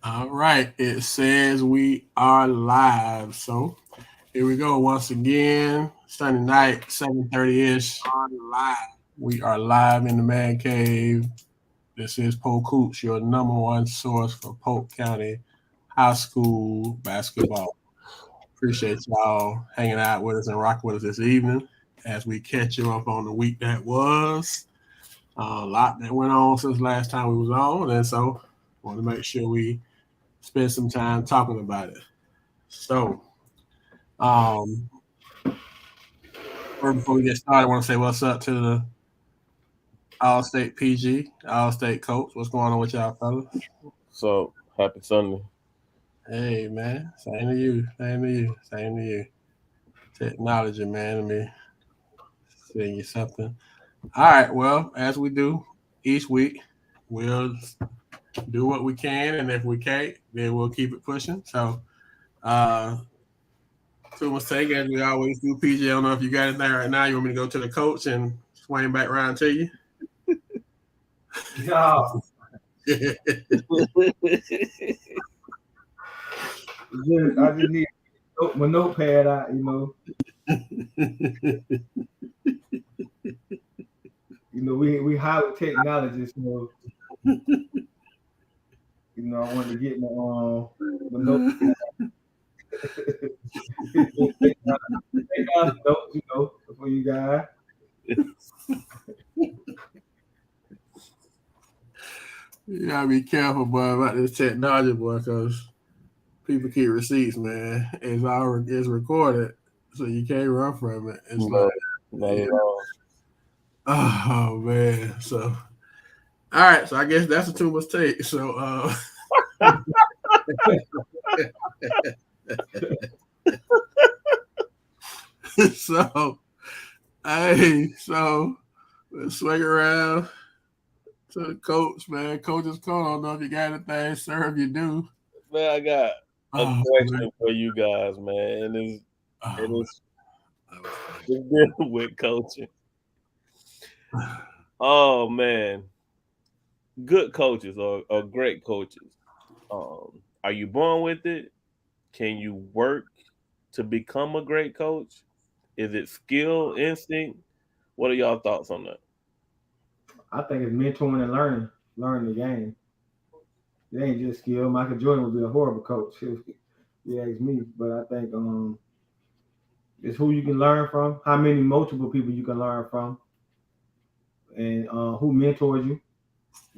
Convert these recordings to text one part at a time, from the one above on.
All right, it says we are live. So here we go once again. Sunday night, 7:30 ish. We are live in the man cave. This is Polk, your number one source for Polk County High School basketball. Appreciate y'all hanging out with us and rocking with us this evening as we catch you up on the week that was. A lot that went on since last time we was on, and so want to make sure we spend some time talking about it. So, um, first, before we get started, I want to say what's up to the All State PG, All State coach. What's going on with y'all, fellas? So happy Sunday. Hey, man. Same to you. Same to you. Same to you. Technology, man. Let me send you something. All right. Well, as we do each week, we'll do what we can, and if we can't, then we'll keep it pushing. So, uh, to mistake as we always do, PG. I don't know if you got anything right now. You want me to go to the coach and swing back around to you? Yeah, I just need my notepad out. We highly technologists. I wanted to get my notepad. Take down some notes, for you guys. You gotta be careful, boy, about this technology, boy, because people keep receipts, man. It's recorded, so you can't run from it. It's like, No, not yeah. at all. Oh man. So, all right. So I guess that's a too much take. So, so hey, so let's swing around to the coach, man. Coach's call. I don't know if you got anything, sir. If you do, Man, I got a oh man. question for you guys, man. And Oh it man. is That was funny. it's dealing with coaching. Oh man, good coaches or great coaches. Are you born with it? Can you work to become a great coach? Is it skill, instinct? What are y'all thoughts on that? I think it's mentoring and learning the game. It ain't just skill. Michael Jordan would be a horrible coach if you ask me. But I think it's who you can learn from, how many multiple people you can learn from, and who mentors you,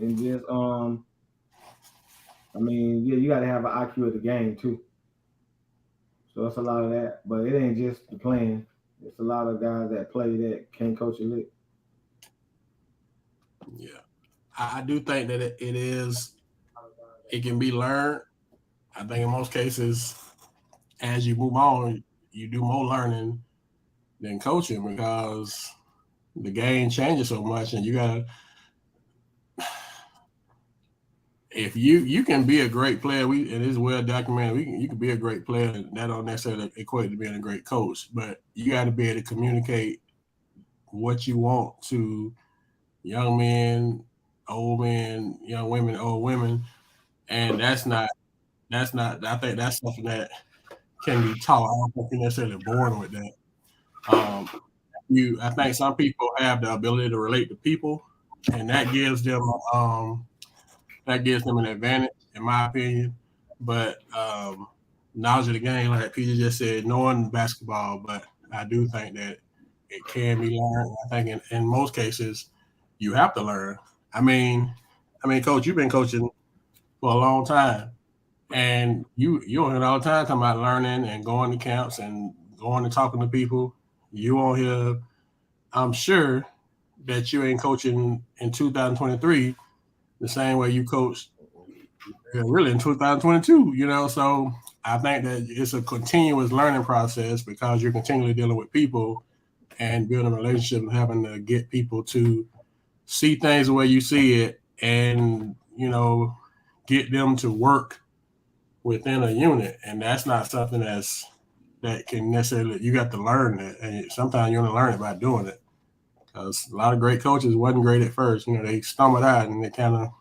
and just yeah, you got to have an IQ of the game too. So it's a lot of that, but it ain't just the playing. It's a lot of guys that play that can't coach a lick. Yeah, I do think that it is. It can be learned. I think in most cases, as you move on, you do more learning than coaching because the game changes so much, and you gotta. If you can be a great player, we and it's well documented. You can be a great player, and that don't necessarily equate to being a great coach. But you got to be able to communicate what you want to young men, old men, young women, old women, and that's not. I think that's something that can be taught. I don't think you're necessarily born with that. Um, I think some people have the ability to relate to people, and that gives them an advantage, in my opinion. But knowledge of the game, like PJ just said, knowing basketball, but I do think that it can be learned. I think in most cases, you have to learn. I mean, Coach, you've been coaching for a long time, and you on here all the time talking about learning and going to camps and going and talking to people. You on here, I'm sure that you ain't coaching in 2023 the same way you coached really in 2022. So I think that it's a continuous learning process because you're continually dealing with people and building relationships and having to get people to see things the way you see it and get them to work within a unit, and that's not something that can necessarily. You got to learn it, and sometimes you only learn it by doing it. Because a lot of great coaches wasn't great at first. They stumbled out, and they kind of,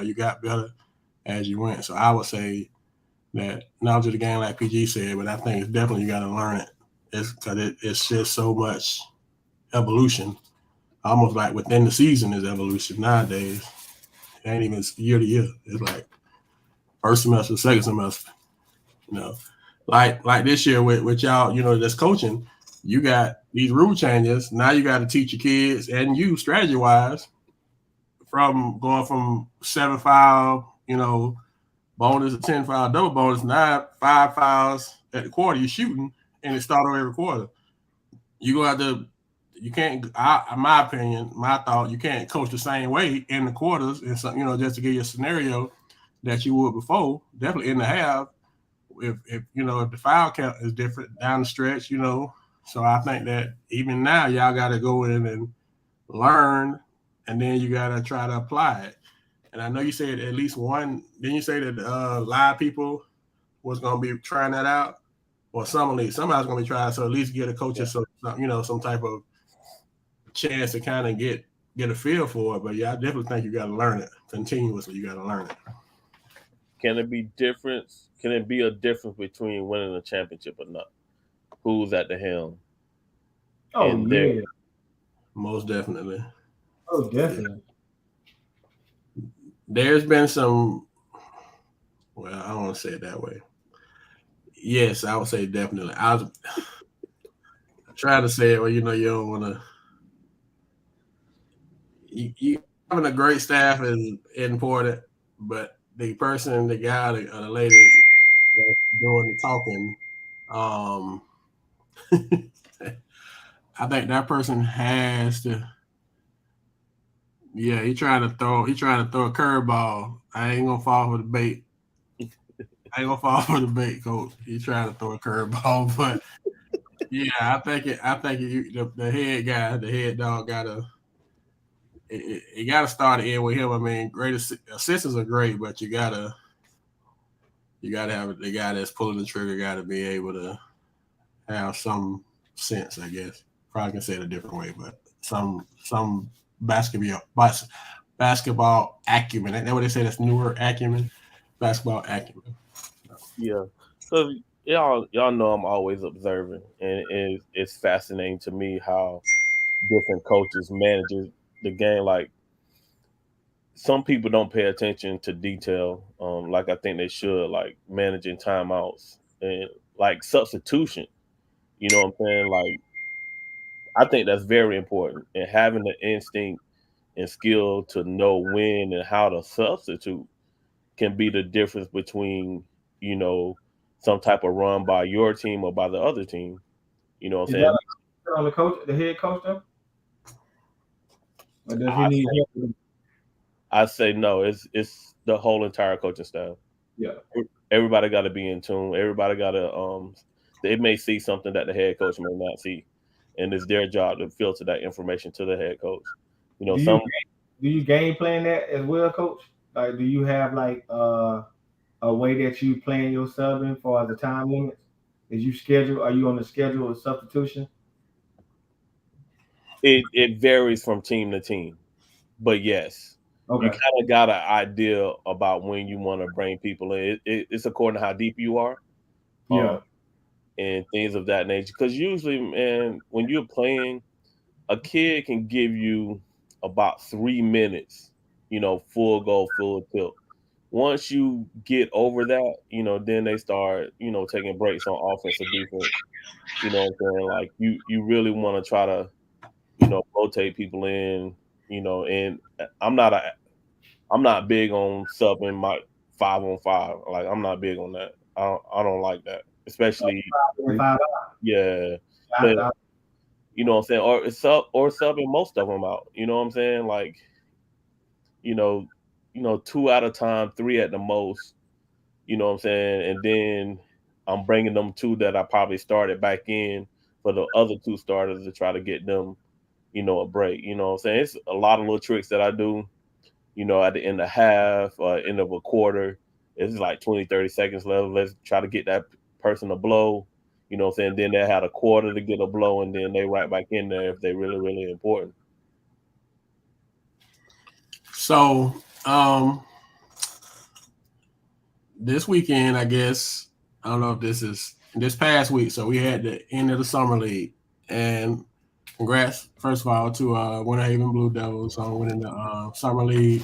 you got better as you went. So I would say that knowledge of the game, like PG said, but I think it's definitely you got to learn it. It's because it's just so much evolution, almost like within the season is evolution nowadays. It ain't even year to year. It's like first semester, second semester. You know, like this year with y'all, that's coaching. You got these rule changes. Now you got to teach your kids and you strategy wise from going from 7 foul, bonus to 10 foul, double bonus. Now 5 fouls at the quarter, you're shooting, and it start over every quarter. You go out to, you can't. In my opinion, my thought, you can't coach the same way in the quarters, and so just to give you a scenario that you would before. Definitely in the half, if the foul count is different down the stretch, So I think that even now y'all got to go in and learn, and then you got to try to apply it. And I know you said at least one. Didn't you say that live people was going to be trying that out, or somebody's going to be trying? So at least get a coach some type of chance to kind of get a feel for it. But yeah, I definitely think you got to learn it continuously. You got to learn it. Can it be difference? Can it be a difference between winning a championship or not? Who's at the helm? Oh yeah, most definitely. Oh definitely. There's been some. Well, I don't want to say it that way. Yes, I would say definitely. I try to say it where you don't want to. You having a great staff is important, but the person, the guy, the lady that's doing the talking, um, I think that person has to. Yeah, he trying to throw a curveball. I ain't gonna fall for the bait. I ain't gonna fall for the bait, coach. He trying to throw a curveball, but yeah, I think the head guy, the head dog, gotta. You gotta start it in with him. I mean, great assistants are great, but you gotta have the guy that's pulling the trigger. Got to be able to have some sense, I guess. Probably can say it a different way, but some basketball acumen. That's what they say. That's newer acumen, basketball acumen. Yeah. So y'all know I'm always observing, and it's fascinating to me how different coaches manage the game. Like some people don't pay attention to detail, like I think they should, like managing timeouts and like substitution. You know what I'm saying? Like I think that's very important, and having the instinct and skill to know when and how to substitute can be the difference between you know some type of run by your team or by the other team. You know what I'm Is saying? that on the head coach though? Or does he I need say, help? I say no. It's the whole entire coaching staff. Yeah. Everybody got to be in tune. Everybody got to They may see something that the head coach may not see, and it's their job to filter that information to the head coach. You know, Do you some do you game plan that as well, coach? Like, do you have like a way that you plan your subbing for the time limits? Is you schedule? Are you on the schedule of substitution? it varies from team to team, but yes, you Okay. kind of got an idea about when you want to bring people in. It's according to how deep you are, um, Yeah. and things of that nature. Because usually, man, when you're playing, a kid can give you about 3 minutes, full go, full tilt. Once you get over that, then they start, taking breaks on offense or defense. You know what I'm saying? Like you really want to try to, rotate people in, and I'm not big on subbing my 5-on-5. Like I'm not big on that. I don't like that, especially Five. yeah. I, But I, you know what I'm saying, or subbing most of them out. You know what I'm saying? Like you know, two at a time, three at the most. You know what I'm saying? And then I'm bringing them two that I probably started back in for the other two starters to try to get them, a break. You know what I'm saying? It's a lot of little tricks that I do, at the end of half, end of a quarter. It's like 20, 30 seconds left. Let's try to get that person a blow. You know what I'm saying? Then they had a quarter to get a blow, and then they right back in there if they really, really important. So, this weekend, I guess, I don't know if this is this past week. So we had the end of the summer league, and congrats first of all to Winter Haven Blue Devils on winning the summer league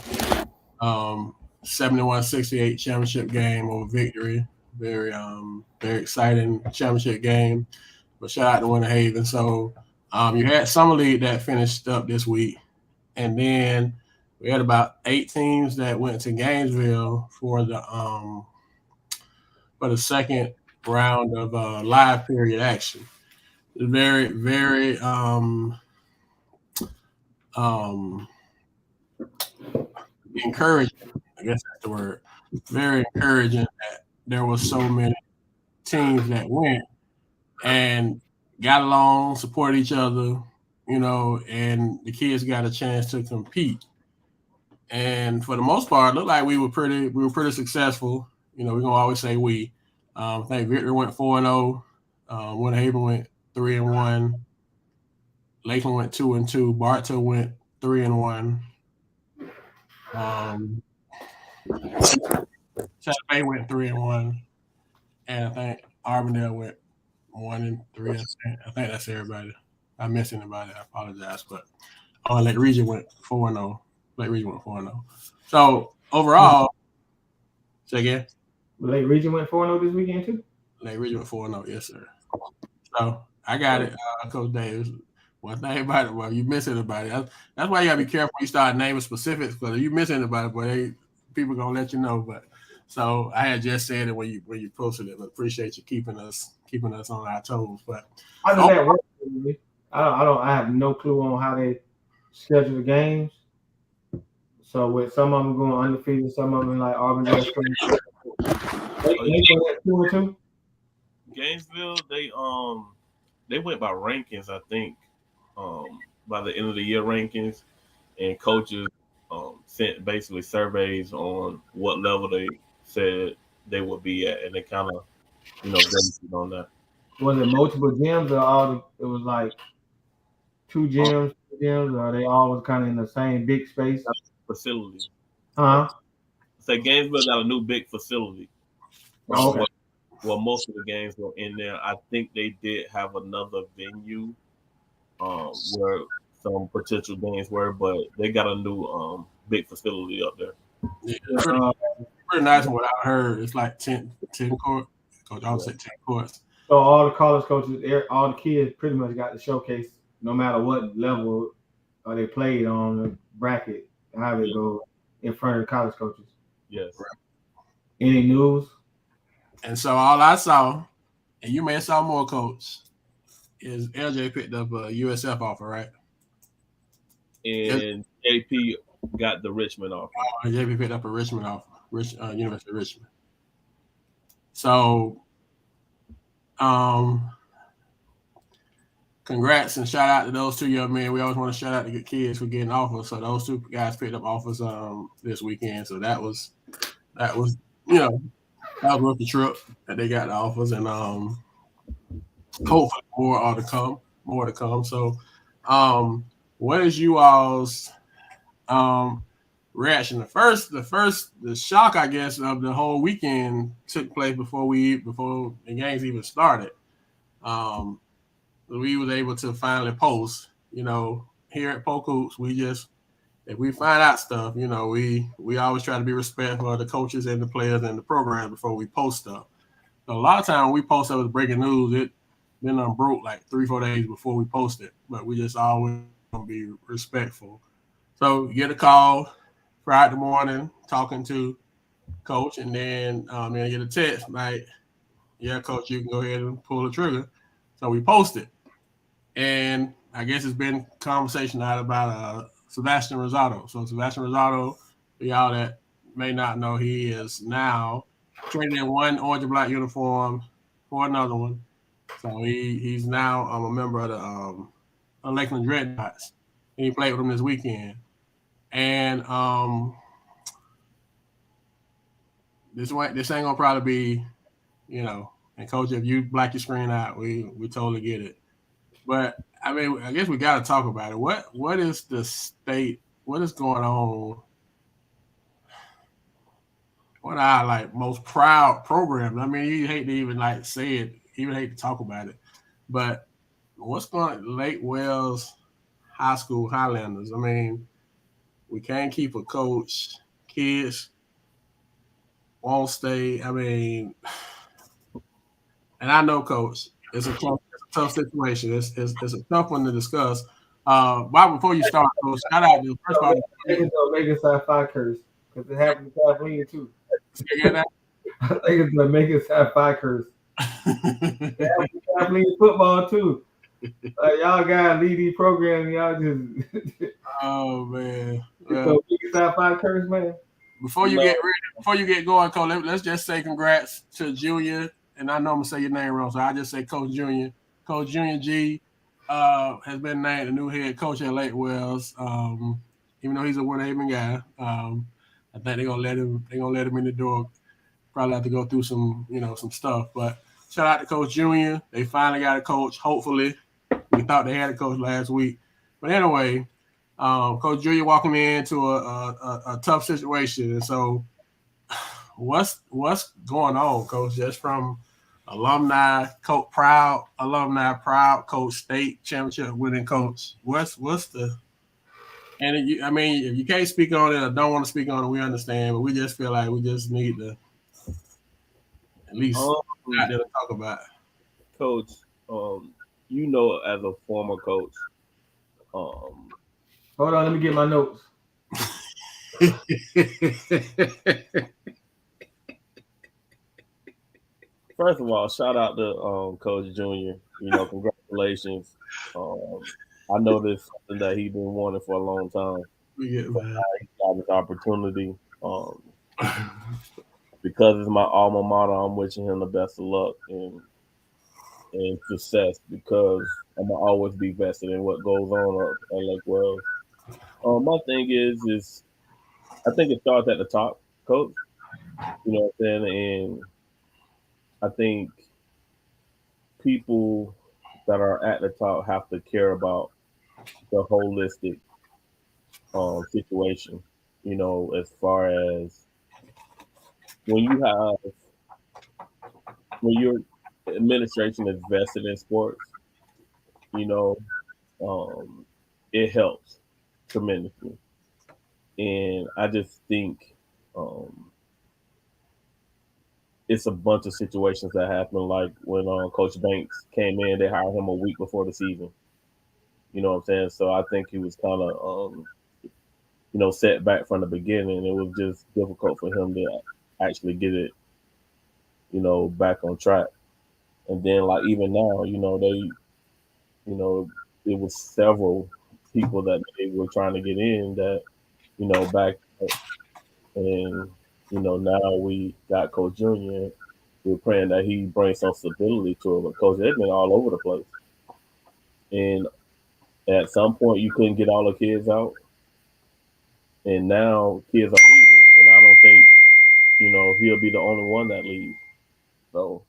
71-68 championship game over Victory. Very exciting championship game. But shout out to Winter Haven. So you had summer league that finished up this week, and then we had about 8 teams that went to Gainesville for the second round of live period action. Very, very um, encouraging. I guess that's the word. Very encouraging that there was so many teams that went and got along, supported each other, and the kids got a chance to compete. And for the most part, it looked like we were pretty successful. We're gonna always say we. I think Victor went 4-0. Winter Haven went 3-1. Lakeland went 2-2. Bartow went 3-1. Santa Fe went 3-1, and I think Arbondale went 1-3. I think that's everybody. I missed anybody. I apologize, but Lake Region went 4-0. Lake Region went 4-0. So overall, say again. Lake Region went 4-0 this weekend too. Lake Region went 4-0. Yes, sir. So I got it, Coach Davis. One thing about it, well, you miss anybody. That's why you gotta be careful when you start naming specifics, because if you miss anybody, boy, people gonna let you know. But so I had just said it when you posted it, but appreciate you keeping us on our toes. But how does that work? I have no clue on how they schedule the games. So with some of them going undefeated, some of them like Auburndale. Gainesville, they went by rankings, I think. By the end of the year rankings, and coaches sent basically surveys on what level they said they would be at, and they kind of based on that. Was it multiple gyms or it was like two gyms, or they all was kind of in the same big space facility? Huh? So Gainesville got a new big facility. Okay. Well, most of the games were in there. I think they did have another venue where some potential games were, but they got a new big facility up there. Yeah, pretty nice from what I heard. It's like 10 courts. Coach, I would say 10 courts. So all the college coaches, all the kids pretty much got to showcase no matter what level they played on the bracket, how they go in front of the college coaches. Yes. Any news? And so all I saw, and you may have saw more, Coach, is LJ picked up a USF offer, right? And JP got the Richmond offer. JP picked up a Richmond offer, University of Richmond. So, congrats and shout out to those two young men. We always want to shout out the good kids for getting offers. So those two guys picked up offers this weekend. So that was worth the trip that they got the offers, and hopefully more to come. So, what is you all's reaction? The shock, I guess, of the whole weekend took place before the games even started. We was able to finally post. Here at Polk Hoops, if we find out stuff, we always try to be respectful of the coaches and the players and the program before we post stuff. So a lot of times when we post up with breaking news, it been broke like 3-4 days before we post it. But we just always gonna be respectful. So you get a call Friday morning talking to coach, and then you get a text like, "Yeah, coach, you can go ahead and pull the trigger." So we posted, and I guess it's been conversation out about Sebastian Rosado. So Sebastian Rosado, for y'all that may not know, he is now traded in one orange and black uniform for another one. So he's now a member of the Lakeland Dreadnoughts, and he played with them this weekend. And this ain't gonna probably be, and coach, if you black your screen out, we totally get it. But I mean, I guess we got to talk about it. What is the state? What is going on? one of our like most proud programs. I mean, you hate to even like say it, even hate to talk about it, but what's going on Lake Wells High School Highlanders? I mean, we can't keep a coach. Kids won't stay. I mean, and I know, coach, it's a tough situation. It's a tough one to discuss. Why before you start, coach, shout out to first of all, Make it High Five curse because it happened to Kathleen too. get that. I think it's the Make It High Five curse. It happened to Kathleen football too. Y'all gotta lead these programs. Y'all just Oh man. so Make It High Five curse, man. Before you get ready, before you get going, Coach, let's just say congrats to Junior. And I know I'm gonna say your name wrong, so I just say Coach Junior. Coach Junior G has been named the new head coach at Lake Wells. Even though he's a Winter Haven guy, I think they're gonna let him. They're gonna let him in the door. Probably have to go through some stuff. But shout out to Coach Junior. They finally got a coach. Hopefully, we thought they had a coach last week, but anyway. Coach Junior walking into a tough situation, and so what's going on, Coach? Just from proud coach, state championship winning coach. What's the and I mean, if you can't speak on it or don't want to speak on it, we understand, but we just feel like we just need to at least out there to talk about it. Coach, as a former coach, Hold on, let me get my notes. first of all, shout out to Coach Junior. Congratulations. I know this is something that he's been wanting for a long time. He got this opportunity. Because it's my alma mater, I'm wishing him the best of luck and success because I'm gonna always be vested in what goes on up at Lake Wells. My thing is I think it starts at the top, coach. You know what I'm saying? And I think people that are at the top have to care about the holistic situation. As far as when you have when your administration is vested in sports, you know, it helps tremendously. And I just think it's a bunch of situations that happen, like when Coach Banks came in, they hired him a week before the season. You know what I'm saying? So I think he was kind of, set back from the beginning. It was just difficult for him to actually get it, back on track. And then, like even now, it was several people that they were trying to get in that, back and now we got Coach Junior. We're praying that he brings some stability to it. But Coach has been all over the place, and at some point you couldn't get all the kids out, and now kids are leaving, and I don't think he'll be the only one that leaves. So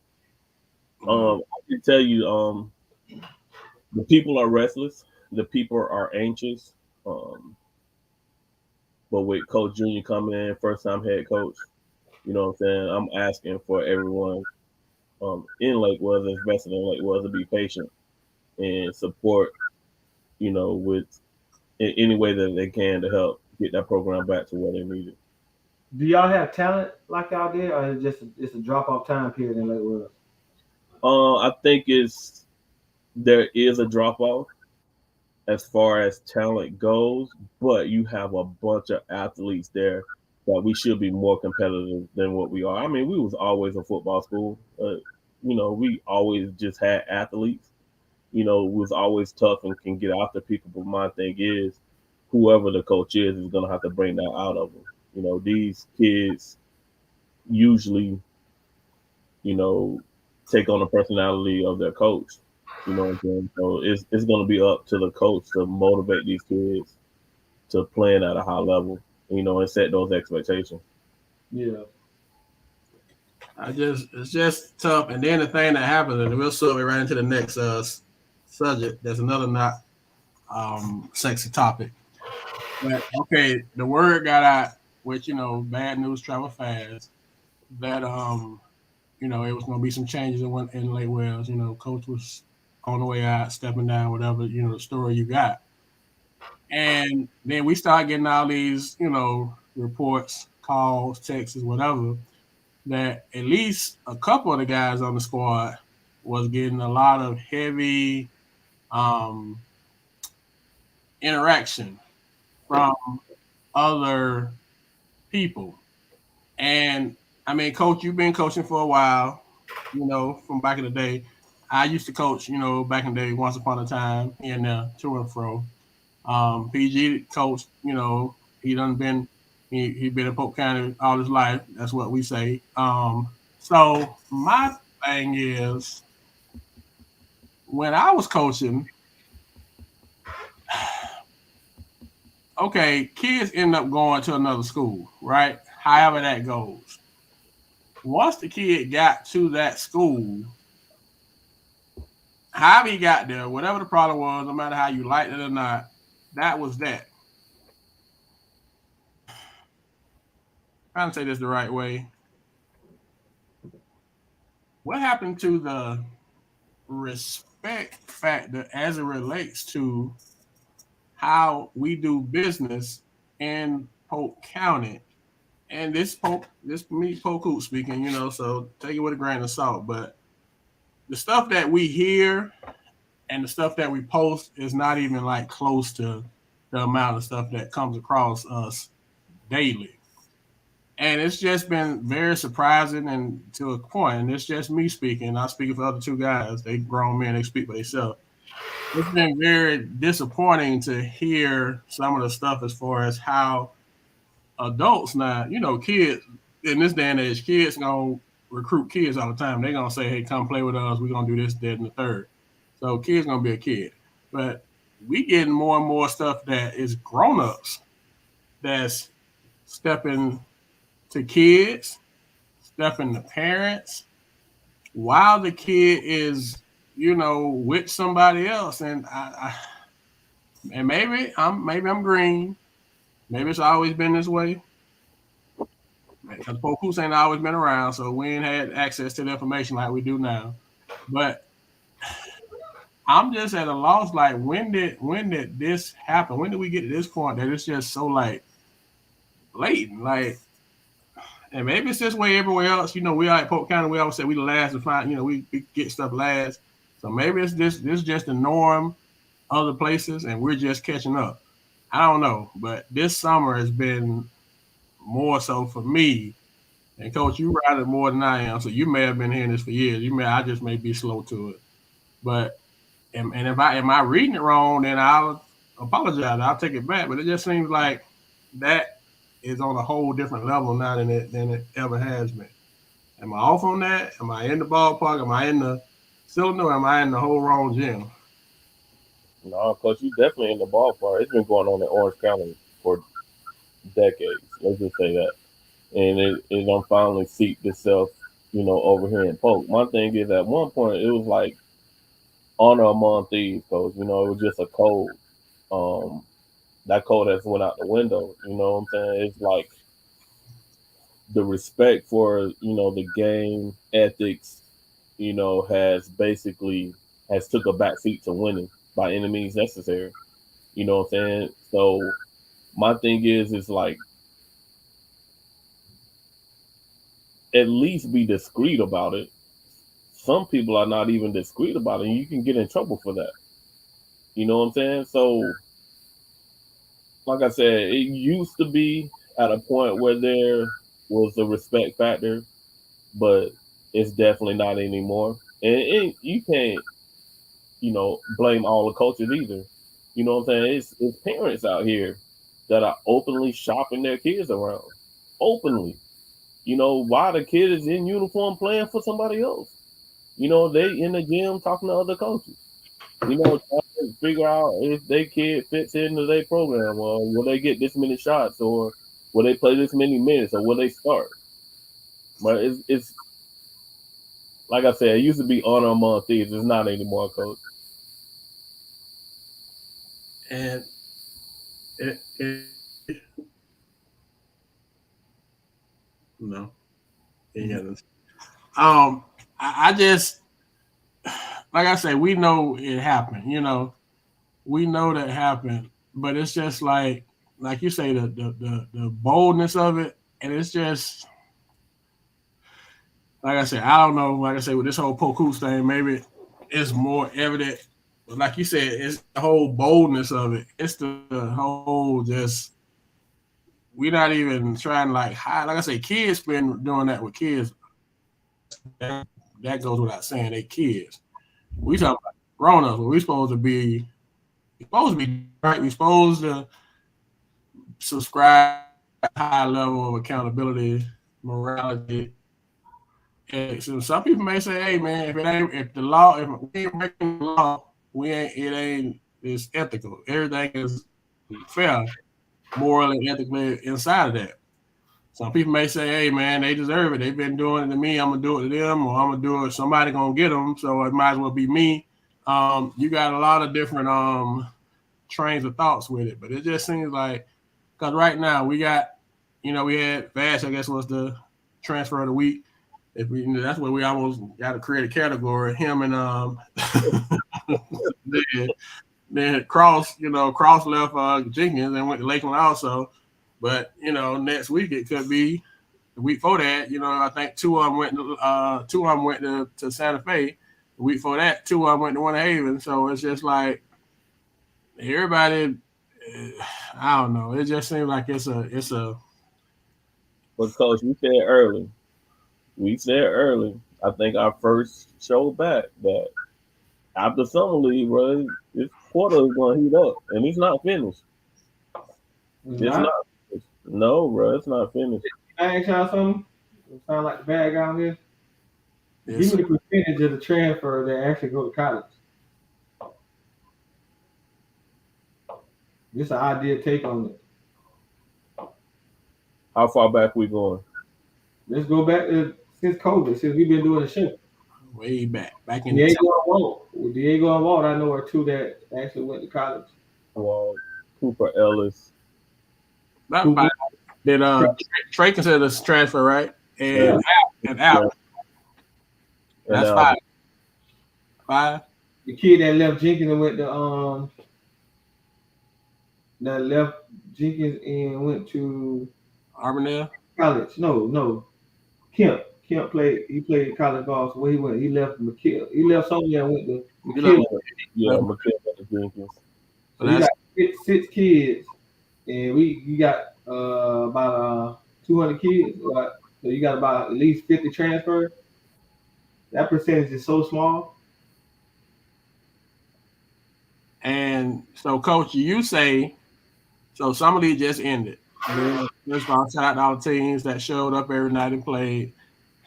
I can tell you, the people are restless, the people are anxious. But with Coach Junior coming in, first time head coach, you know what I'm saying? I'm asking for everyone in Lake Wells, invested in Lake Wells, to be patient and support, with in any way that they can to help get that program back to where they need it. Do y'all have talent like y'all did, or is it just it's a drop off time period in Lake Wells? I think there is a drop off as far as talent goes, but you have a bunch of athletes there that we should be more competitive than what we are. I mean, we was always a football school. We always just had athletes. We was always tough and can get after people. But my thing is, whoever the coach is going to have to bring that out of them. These kids usually, take on the personality of their coach. You know what I'm saying? So it's going to be up to the coach to motivate these kids to playing at a high level, and set those expectations. Yeah. It's just tough. And then the thing that happens, and we'll segue right into the next subject. There's another not sexy topic. But okay, the word got out, which bad news travel fast. that it was going to be some changes in Lake Wells. Coach was on the way out, stepping down, whatever the story you got. And then we start getting all these reports, calls, texts, whatever, that at least a couple of the guys on the squad was getting a lot of heavy um, interaction from other people. And I mean, coach, you've been coaching for a while, from back in the day. I used to coach, back in the day, once upon a time, here and there, to and fro. PG coach, he done been he been in Polk County all his life. That's what we say. So my thing is, when I was coaching, okay, kids end up going to another school, right? However that goes. Once the kid got to that school, however he got there, whatever the problem was, no matter how you liked it or not, that was that. Trying to say this the right way. What happened to the respect factor as it relates to how we do business in Polk County? And this me Polk speaking, so take it with a grain of salt. But the stuff that we hear and the stuff that we post is not even like close to the amount of stuff that comes across us daily. And it's just been very surprising and to a point. And it's just me speaking. Not speaking for other two guys. They grown men. They speak for themselves. It's been very disappointing to hear some of the stuff as far as how adults now, kids in this day and age, kids gonna recruit kids all the time. They're gonna say, "Hey, come play with us. We're gonna do this, that, and the third." So kids gonna be a kid, but we getting more and more stuff that is grown ups that's stepping to kids, stepping to parents, while the kid is, with somebody else. And and maybe I'm green. Maybe it's always been this way. Because Pokus ain't always been around, so we ain't had access to the information like we do now. But I'm just at a loss. Like, when did this happen? When did we get to this point that it's just so like blatant? Like, and maybe it's this way everywhere else. We are at Polk County. We always say we the last to find. We get stuff last. So maybe it's this just the norm other places, and we're just catching up. I don't know, but this summer has been more so for me. And coach, you ride it more than I am, so you may have been hearing this for years. I just may be slow to it. But and if I am I reading it wrong, then I'll apologize. I'll take it back. But it just seems like that is on a whole different level now than it ever has been. Am I off on that? Am I in the ballpark? Am I in the cylinder? Am I in the whole wrong gym? No, coach, you definitely in the ballpark. It's been going on in Orange County for decades. Let's just say that, and it don't finally seeped itself, over here in Polk. My thing is, at one point, it was like honor among thieves, coach. It was just a code. Um, that code has went out the window. You know what I'm saying? It's like the respect for the game ethics, has basically has took a back seat to winning by any means necessary. You know what I'm saying? So my thing is like at least be discreet about it. Some people are not even discreet about it, and you can get in trouble for that. You know what I'm saying? So, like I said, it used to be at a point where there was a respect factor, but it's definitely not anymore. And you can't, blame all the coaches either. You know what I'm saying? It's parents out here that are openly shopping their kids around. Openly. Why the kid is in uniform playing for somebody else. They in the gym talking to other coaches. Trying to figure out if their kid fits into their program, or will they get this many shots, or will they play this many minutes, or will they start? But it's like I said, it used to be honor among thieves. It's not anymore, coach. And it no. Yeah. I just like I say, we know it happened. We know that happened, but it's just like you say, the boldness of it, and it's just like I said, I don't know. Like I said, with this whole Polk thing, maybe it's more evident. But like you said, it's the whole boldness of it. It's the whole just we're not even trying to like hide. Like I say, kids been doing that with kids. That goes without saying. They kids. We talk about grown ups. We supposed to be right. We supposed to subscribe to a high level of accountability, morality, ethics. And some people may say, "Hey, man, if the law, if we ain't breaking the law, we ain't. It ain't. It's ethical. Everything is fair, morally, ethically inside of that." Some people may say, "Hey, man, they deserve it. They've been doing it to me. I'm gonna do it to them, or I'm gonna do it. Somebody gonna get them, so it might as well be me." You got a lot of different trains of thoughts with it, but it just seems like because right now we got, we had Vash, I guess was the transfer of the week. If we, that's where we almost got to create a category. Him and then Cross, Cross left Jenkins and went to Lakeland also. But next week it could be the week before that. I think two of them went to Santa Fe. The week before that, two of them went to Winter Haven. So it's just like everybody. I don't know. It just seems like it's a. But coach, we said early. I think our first show back that after summer league, bro, this quarter is gonna heat up, and it's not finished. It's not finished. No, bro, it's not finished. I ask y'all something. It sound like the bad guy on this. Yes. Give me the percentage of the transfer that actually go to college. Just an idea take on it. How far back we going? Let's go back to since COVID, since we've been doing the show. Way back in Diego and Walt. Diego and Walt, I know are two that actually went to college. Well, Cooper Ellis. Did Trey consider this transfer, right? And Al. That's five. Five. The kid that left Jenkins and went to that left Jenkins and went to Arbonell college. No. Kemp. Kemp played college ball. So where he went, he left McKill. He left somewhere and went to McKill. Yeah, McKill Jenkins. So you got six kids, and we got about 200 kids. Right? So you got about at least 50 transfers. That percentage is so small. And so, Coach, you say so. Some of these just ended. First of all, shout out to all the teams that showed up every night and played.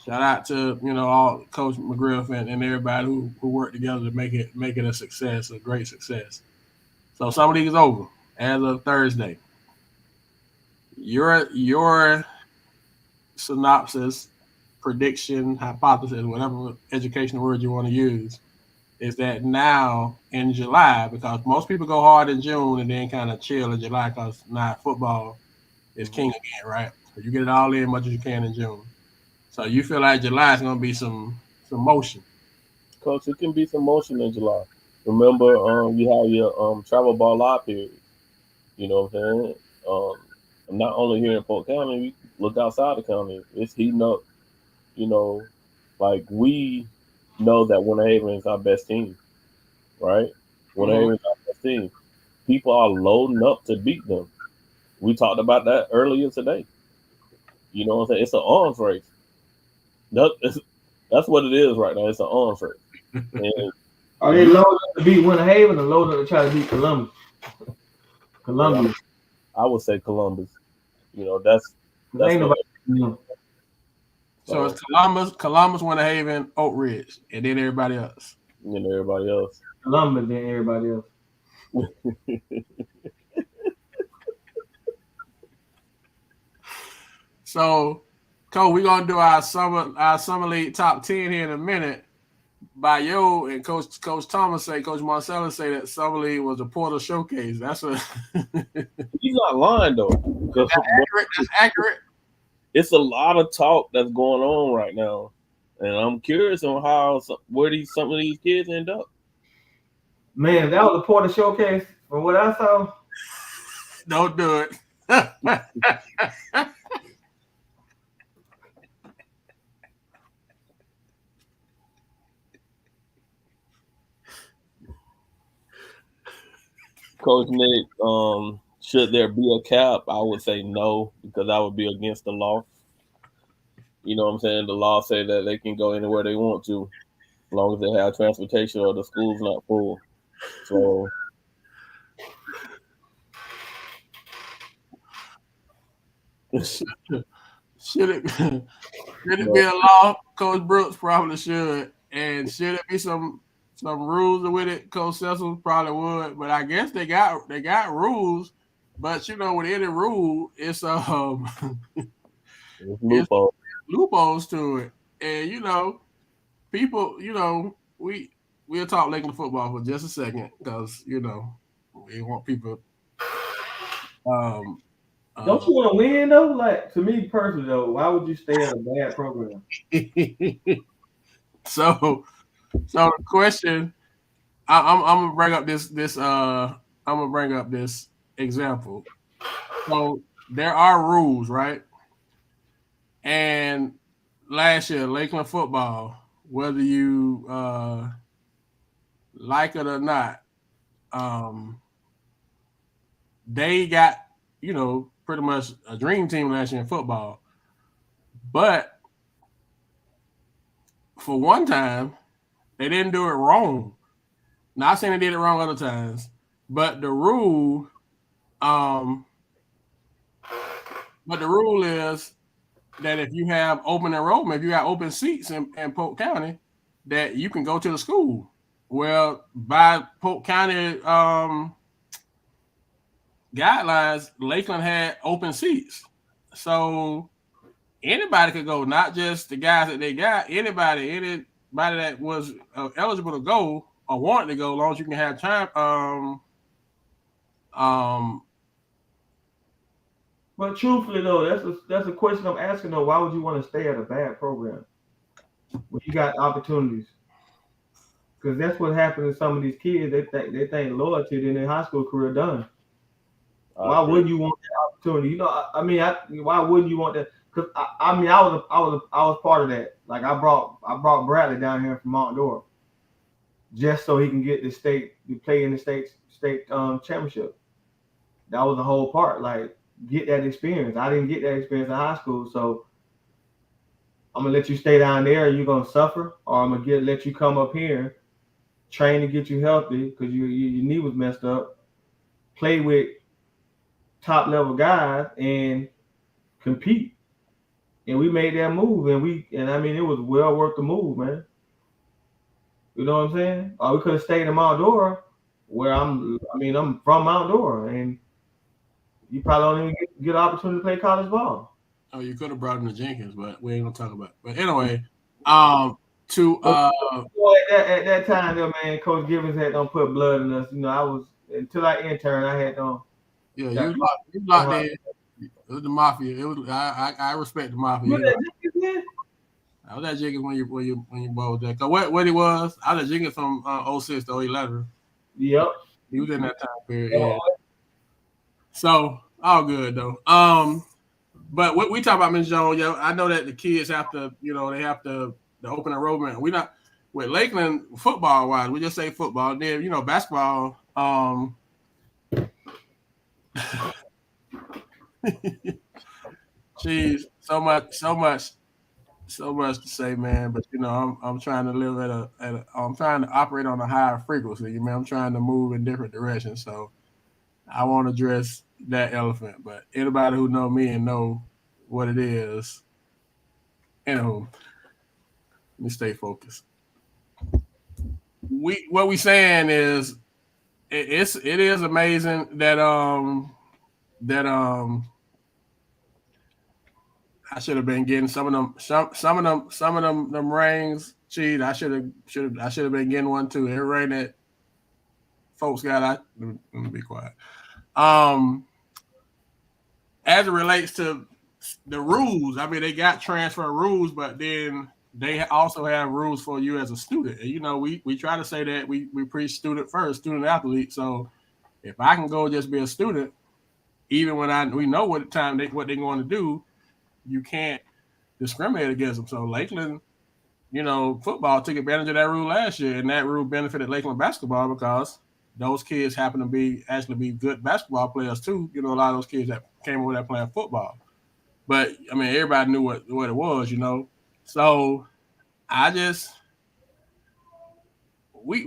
Shout out to all Coach McGriff and everybody who worked together to make it a success, a great success. So some of these is over as of Thursday. Your synopsis, prediction, hypothesis, whatever educational word you want to use, is that now in July, because most people go hard in June and then kind of chill in July because now football is king again, right? So you get it all in as much as you can in June. So you feel like July is going to be some motion. Coach, it can be some motion in July. Remember, you have your travel ball live period. You know what I'm saying? Not only here in Polk County, we look outside the county. It's heating up. Like we know that Winter Haven is our best team, right? Winter Haven is our best team. People are loading up to beat them. We talked about that earlier today. You know what I'm saying? It's an arms race. That's what it is right now. It's an arms race. And are they loaded to beat Winter Haven or loaded to try to beat Columbus? Columbus. I would say Columbus. That's so it's Columbus, Winter Haven, Oak Ridge, and then everybody else. Columbus, then everybody else. So, Coach, we're gonna do our summer league top 10 here in a minute. By yo and Coach Thomas Coach Marcellus say that summer league was a Porter showcase. That's he's not lying though. That's accurate. it's a lot of talk that's going on right now, and I'm curious on where some of these kids end up. Man, that was a Porter showcase from what I saw. Don't do it. Coach Nick, should there be a cap? I would say no, because that would be against the law. You know what I'm saying? The law say that they can go anywhere they want to, as long as they have transportation or the school's not full. So Should it should it be a law? Coach Brooks probably should. And should it be some rules with it? Coach Cecil probably would. But I guess they got rules. But with any rule, it's it's loophole. loopholes to it. And people, we'll talk Lakeland football for just a second because we want people. Um, Don't you want to win though? Like to me personally though, why would you stay at a bad program? so the question, I'm gonna bring up this example. So there are rules, right? And last year, Lakeland football, whether you like it or not, they got pretty much a dream team last year in football. But for one time, they didn't do it wrong. Not saying they did it wrong other times, but the rule, um, is that if you have open enrollment, if you got open seats in Polk County, that you can go to the school. Well, by Polk County guidelines, Lakeland had open seats, so anybody could go, not just the guys that they got. Anybody that was eligible to go or wanted to go, as long as you can have time. But truthfully though, that's a question I'm asking though. Why would you want to stay at a bad program when you got opportunities? Because that's what happens to some of these kids. They think loyalty in their high school career done. Why wouldn't you want that opportunity? Why wouldn't you want that? Because I was part of that. Like I brought Bradley down here from Mount Dora just so he can get to play in the state championship. That was the whole part. Like get that experience. I didn't get that experience in high school, so I'm gonna let you stay down there and you're gonna suffer, or I'm gonna let you come up here, train to get you healthy because your knee was messed up, play with top level guys and compete. And we made that move, and it was well worth the move, man. You know what I'm saying? Or we could have stayed in Mount Dora, where I'm from Mount Dora, and you probably don't even get an opportunity to play college ball. Oh, you could have brought him to Jenkins, but we ain't gonna talk about it. But anyway, at that time though, man, Coach Gibbons had don't put blood in us. I was until I interned, I had don't. Yeah, you locked in. It was the mafia. It was I respect the mafia. I was at Jenkins when you bowled that. Cause what he was, I was at Jenkins from 06 to 11. Yep. He was in that time period. Yeah. So all good though. But what we talk about, Ms. Jones, I know that the kids have to, they have to the open enrollment. We not with Lakeland football wise. We just say football. Then basketball. Geez, so much to say, man. But I'm trying to live I'm trying to operate on a higher frequency. Man, I'm trying to move in different directions. So I want to address that elephant. But anybody who know me and know what it is, let me stay focused. What we saying is it is amazing that I should have been getting some of them rings. Geez, I should have been getting one too. Every ring that folks got, let me be quiet. As it relates to the rules. I mean, they got transfer rules, but then they also have rules for you as a student. And, we try to say that we preach student first, student athlete. So if I can go just be a student, even when we know what what they're going to do, you can't discriminate against them. So Lakeland, football took advantage of that rule last year, and that rule benefited Lakeland basketball because those kids happen to be good basketball players too. A lot of those kids that came over there playing football. But I mean, everybody knew what it was, So I just we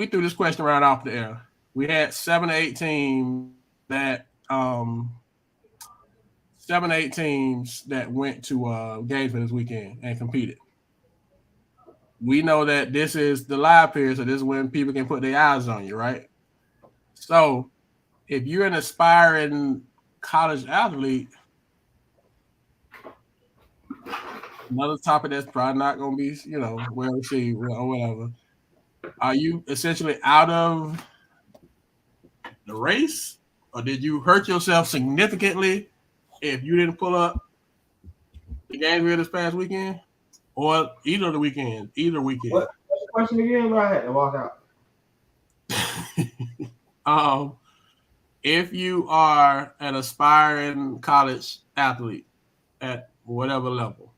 threw this question around off the air. We had 7 to 8 teams that went to Gainesville this weekend and competed. We know that this is the live period, so this is when people can put their eyes on you, right? So if you're an aspiring college athlete, another topic that's probably not going to be, well received or whatever. Are you essentially out of the race, or did you hurt yourself significantly if you didn't pull up the Gainesville this past weekend, or either weekend? What's the question again? I had to walk out. If you are an aspiring college athlete at whatever level,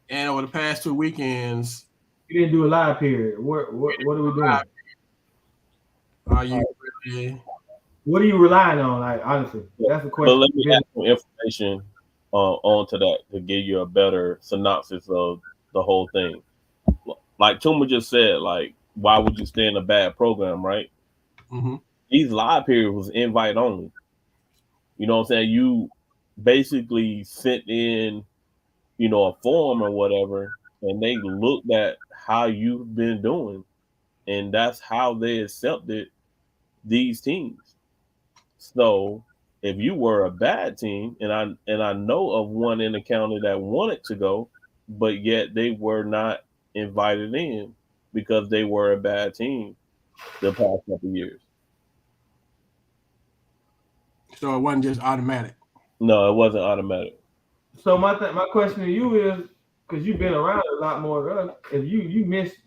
and over the past 2 weekends, you didn't do a live period. What are we doing? Are you really? What are you relying on? Like, honestly, that's the question. But let me add some information onto that to give you a better synopsis of the whole thing. Like Tuma just said, like, why would you stay in a bad program, right? Mm-hmm. These live periods was invite only. You know what I'm saying? You basically sent in, a form or whatever, and they looked at how you've been doing, and that's how they accepted these teams. So if you were a bad team, and I know of one in the county that wanted to go, but yet they were not invited in because they were a bad team the past couple of years. So it wasn't just automatic. No, it wasn't automatic. So my question to you is, because you've been around a lot more than us, if you missed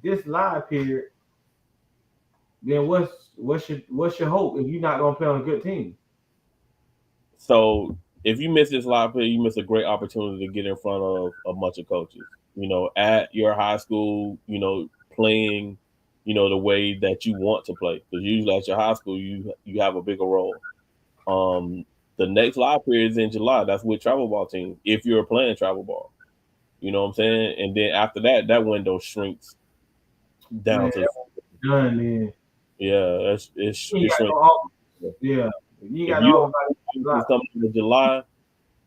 this live period, then what's your hope if you're not gonna play on a good team? So if you miss this live period, you miss a great opportunity to get in front of a bunch of coaches. At your high school, playing, the way that you want to play. Because usually at your high school, you have a bigger role. The next live period is in July. That's with travel ball team. If you're playing travel ball, you know what I'm saying. And then after that window shrinks down to done. Then yeah, it shrinks. Yeah, you got coming to July.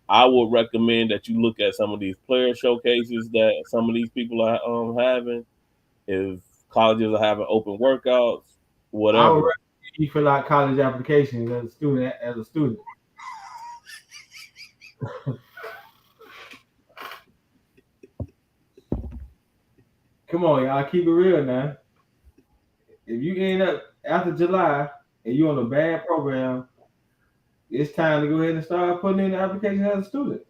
I would recommend that you look at some of these player showcases that some of these people are having. If colleges are having open workouts, whatever. I would recommend you fill out college applications as a student. Come on, y'all, keep it real now. If you end up after July and you're on a bad program, it's time to go ahead and start putting in the application as a student.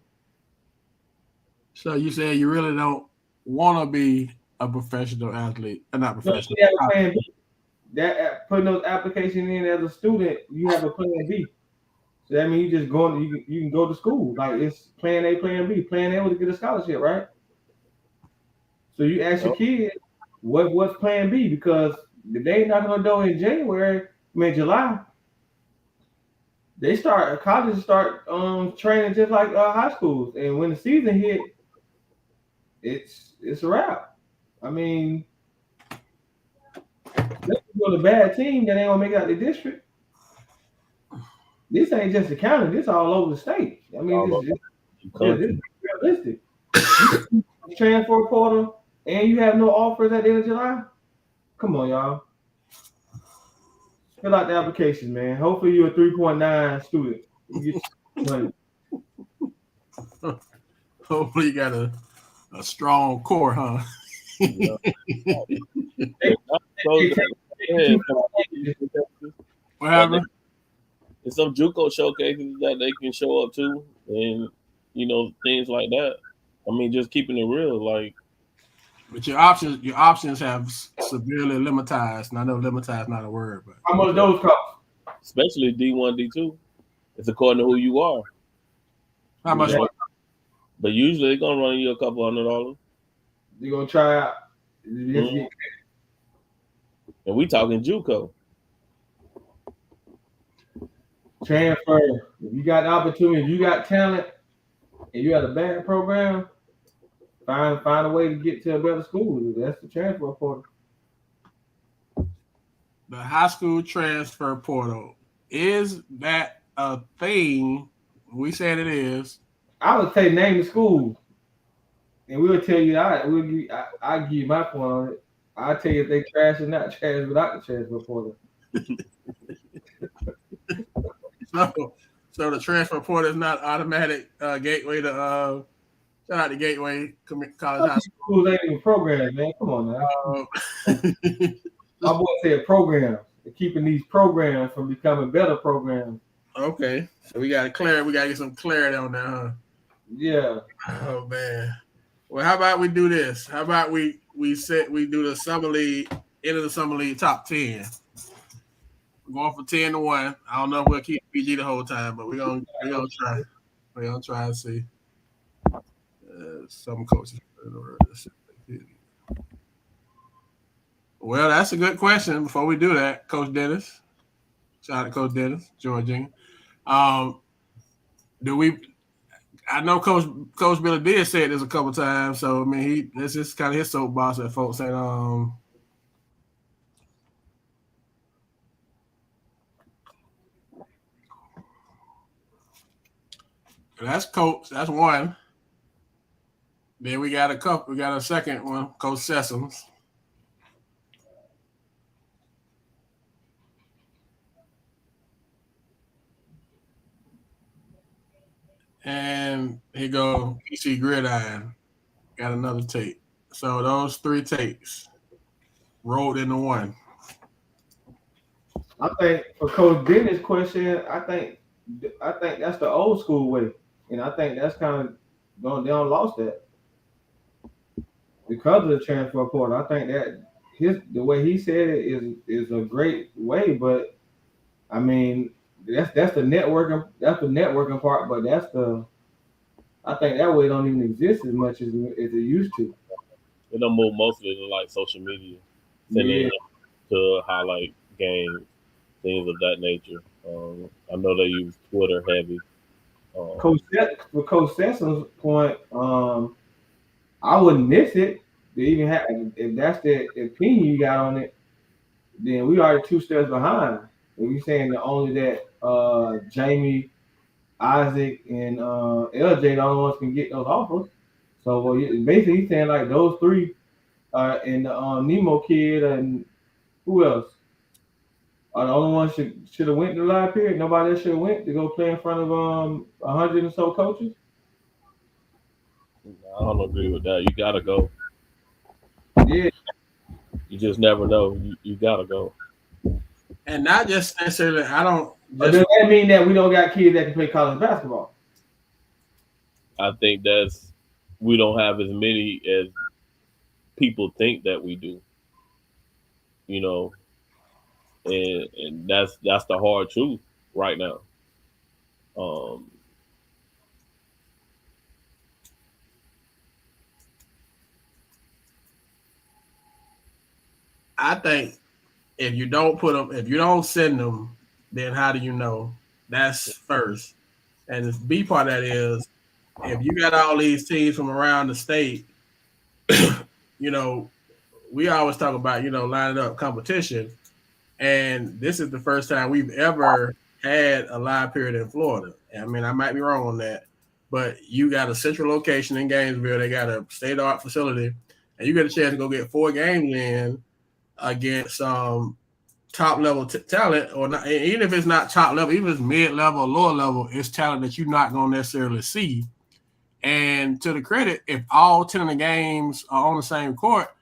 So you say you really don't want to be a professional athlete, not professional. No, you have a plan B. That putting those applications in as a student, you have a plan B. So that means you just you can go to school. Like it's plan A, plan B. Plan A was to get a scholarship, right? So you ask your kid, what's plan B? Because they knocking on the door in July. Colleges start training just like high schools, and when the season hit, it's a wrap. I mean, let's go to a bad team that ain't gonna make it out the district. This ain't just the county. This all over the state. I mean, this is realistic. Transfer portal, and you have no offers at the end of July. Come on, y'all. Fill out the application, man. Hopefully you're a 3.9 student. You get money. Hopefully you got a strong core, huh? What happened? There's some JUCO showcases that they can show up to. and things like that. I mean, just keeping it real, like. But your options have severely limitized. And I know limitized not a word, but How much those cost? Especially D1, D2. It's according to who you are. how much? Know? But usually they're gonna run you a couple $100. You gonna try out? Mm-hmm. And we talking JUCO. Transfer. If you got the opportunity, if you got talent, and you got a bad program, find a way to get to a better school. That's the transfer portal. The high school transfer portal, is that a thing? We said it is. I would say name the school, and we'll tell you. I give you my point on it. I'll tell you if they trash or not trash without the transfer portal. So the transfer portal is not automatic gateway to shout out to Gateway College High School. Schools ain't even programs, man. Come on now. My boy said programs. They're keeping these programs from becoming better programs. Okay, so we got to get some clarity on that, huh? Yeah. Oh man. Well, how about we do this? How about we do the summer league, end of the summer league top 10. We're going for 10-1. I don't know if we'll keep PG the whole time, but we're gonna try. We're gonna try and see. Some coaches. Well, that's a good question. Before we do that, Coach Dennis. Shout out to Coach Dennis, Georgia. Do we? I know Coach Billy did say this a couple times, so I mean, this is kind of his soapbox that folks say. That's Coach. That's one. Then we got a couple. We got a second one, Coach Sessoms. And he go PC Gridiron. Got another take. So those 3 takes rolled into one. I think for Coach Dennis' question, I think that's the old school way, and I think that's kind of they don't lost that because of the transfer portal. I think that the way he said it is a great way, but I mean that's the networking part, but I think that way don't even exist as much as it used to. They don't move most of it to like social media, sending to highlight games, things of that nature. I know they use Twitter heavy. Coach Sesson's point, I wouldn't miss it. They even have, if that's the opinion you got on it, then we are 2 steps behind. If you're saying that only that Jamie, Isaac, and LJ the only ones can get those offers. So basically he's saying like those 3 and the Nemo kid and who else are the only ones should have went to the live period. Nobody else should have went to go play in front of 100 and so coaches. I don't agree with that. You gotta go. Yeah. You just never know. You gotta go. And not just necessarily. I don't. But does that mean that we don't got kids that can play college basketball? I think we don't have as many as people think that we do. And that's the hard truth right now. I think if you don't send them, then how do you know? That's first. And the B part of that is if you got all these teams from around the state, we always talk about, lining up competition. And this is the first time we've ever had a live period in Florida. I mean, I might be wrong on that, but you got a central location in Gainesville. They got a state-of-the-art facility, and you get a chance to go get 4 games in against top-level talent, or not, even if it's not top level, even if it's mid-level or lower level, it's talent that you're not going to necessarily see. And to the credit, if all 10 of the games are on the same court,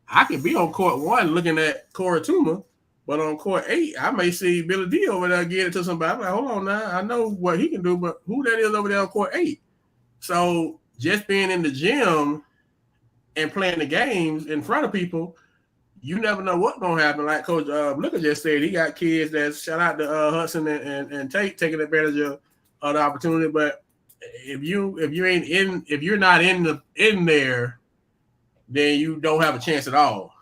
I could be on court 1 looking at Corey Tuma, But on court 8, I may see Billy D over there get it to somebody. I'm like, hold on now. I know what he can do, but who that is over there on court 8? So just being in the gym and playing the games in front of people, you never know what's gonna happen. Like Coach Looker just said, he got kids that shout out to Hudson and taking advantage of the opportunity. But if you're not in there, then you don't have a chance at all.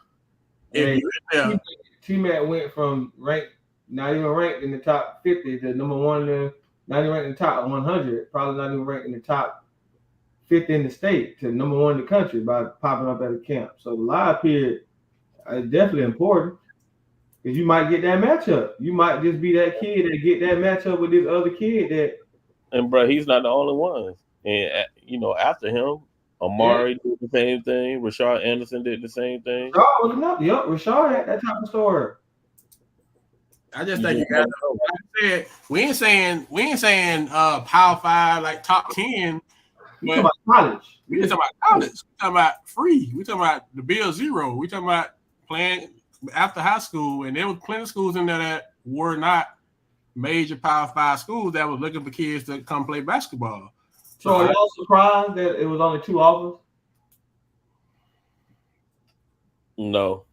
If you're in there, T-Mac went from not even ranked in the top 50 to number one, not even ranked in the top 100, probably not even ranked in the top 50 in the state to number one in the country by popping up at a camp. So the live period is definitely important because you might get that matchup. You might just be that kid that get that matchup with this other kid that. And bro, he's not the only one. And after him, Amari did the same thing. Rashard Anderson did the same thing. Rashard had that type of story. I just think you got to know. We ain't saying Power 5 like top 10. We talking about college. We just talking about college. We talking about free. We talking about the Bill Zero. We talking about playing after high school, and there was plenty of schools in there that were not major Power 5 schools that was looking for kids to come play basketball. So are y'all surprised that it was only 2 offers? No.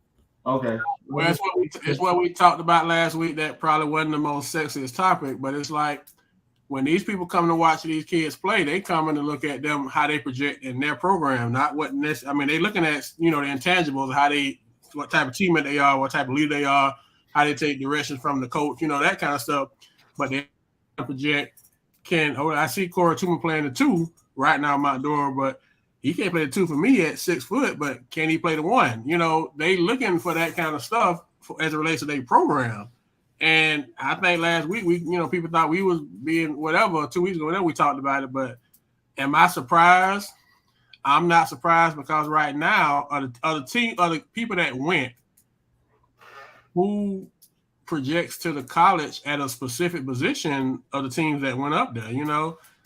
Okay. Well, it's what we talked about last week. That probably wasn't the most sexiest topic, but it's like when these people come to watch these kids play, they come in to look at them, how they project in their program, not what this. I mean, they looking at the intangibles, what type of teammate they are, what type of leader they are, how they take directions from the coach, that kind of stuff. But they project. I see Corey Tooman playing the 2 right now, my door, but he can't play the 2 for me at 6 foot. But can he play the 1? They looking for that kind of stuff as it relates to their program. And I think last week people thought we was being whatever 2 weeks ago, whatever we talked about it. But am I surprised? I'm not surprised because right now, other people that went, who projects to the college at a specific position of the teams that went up there.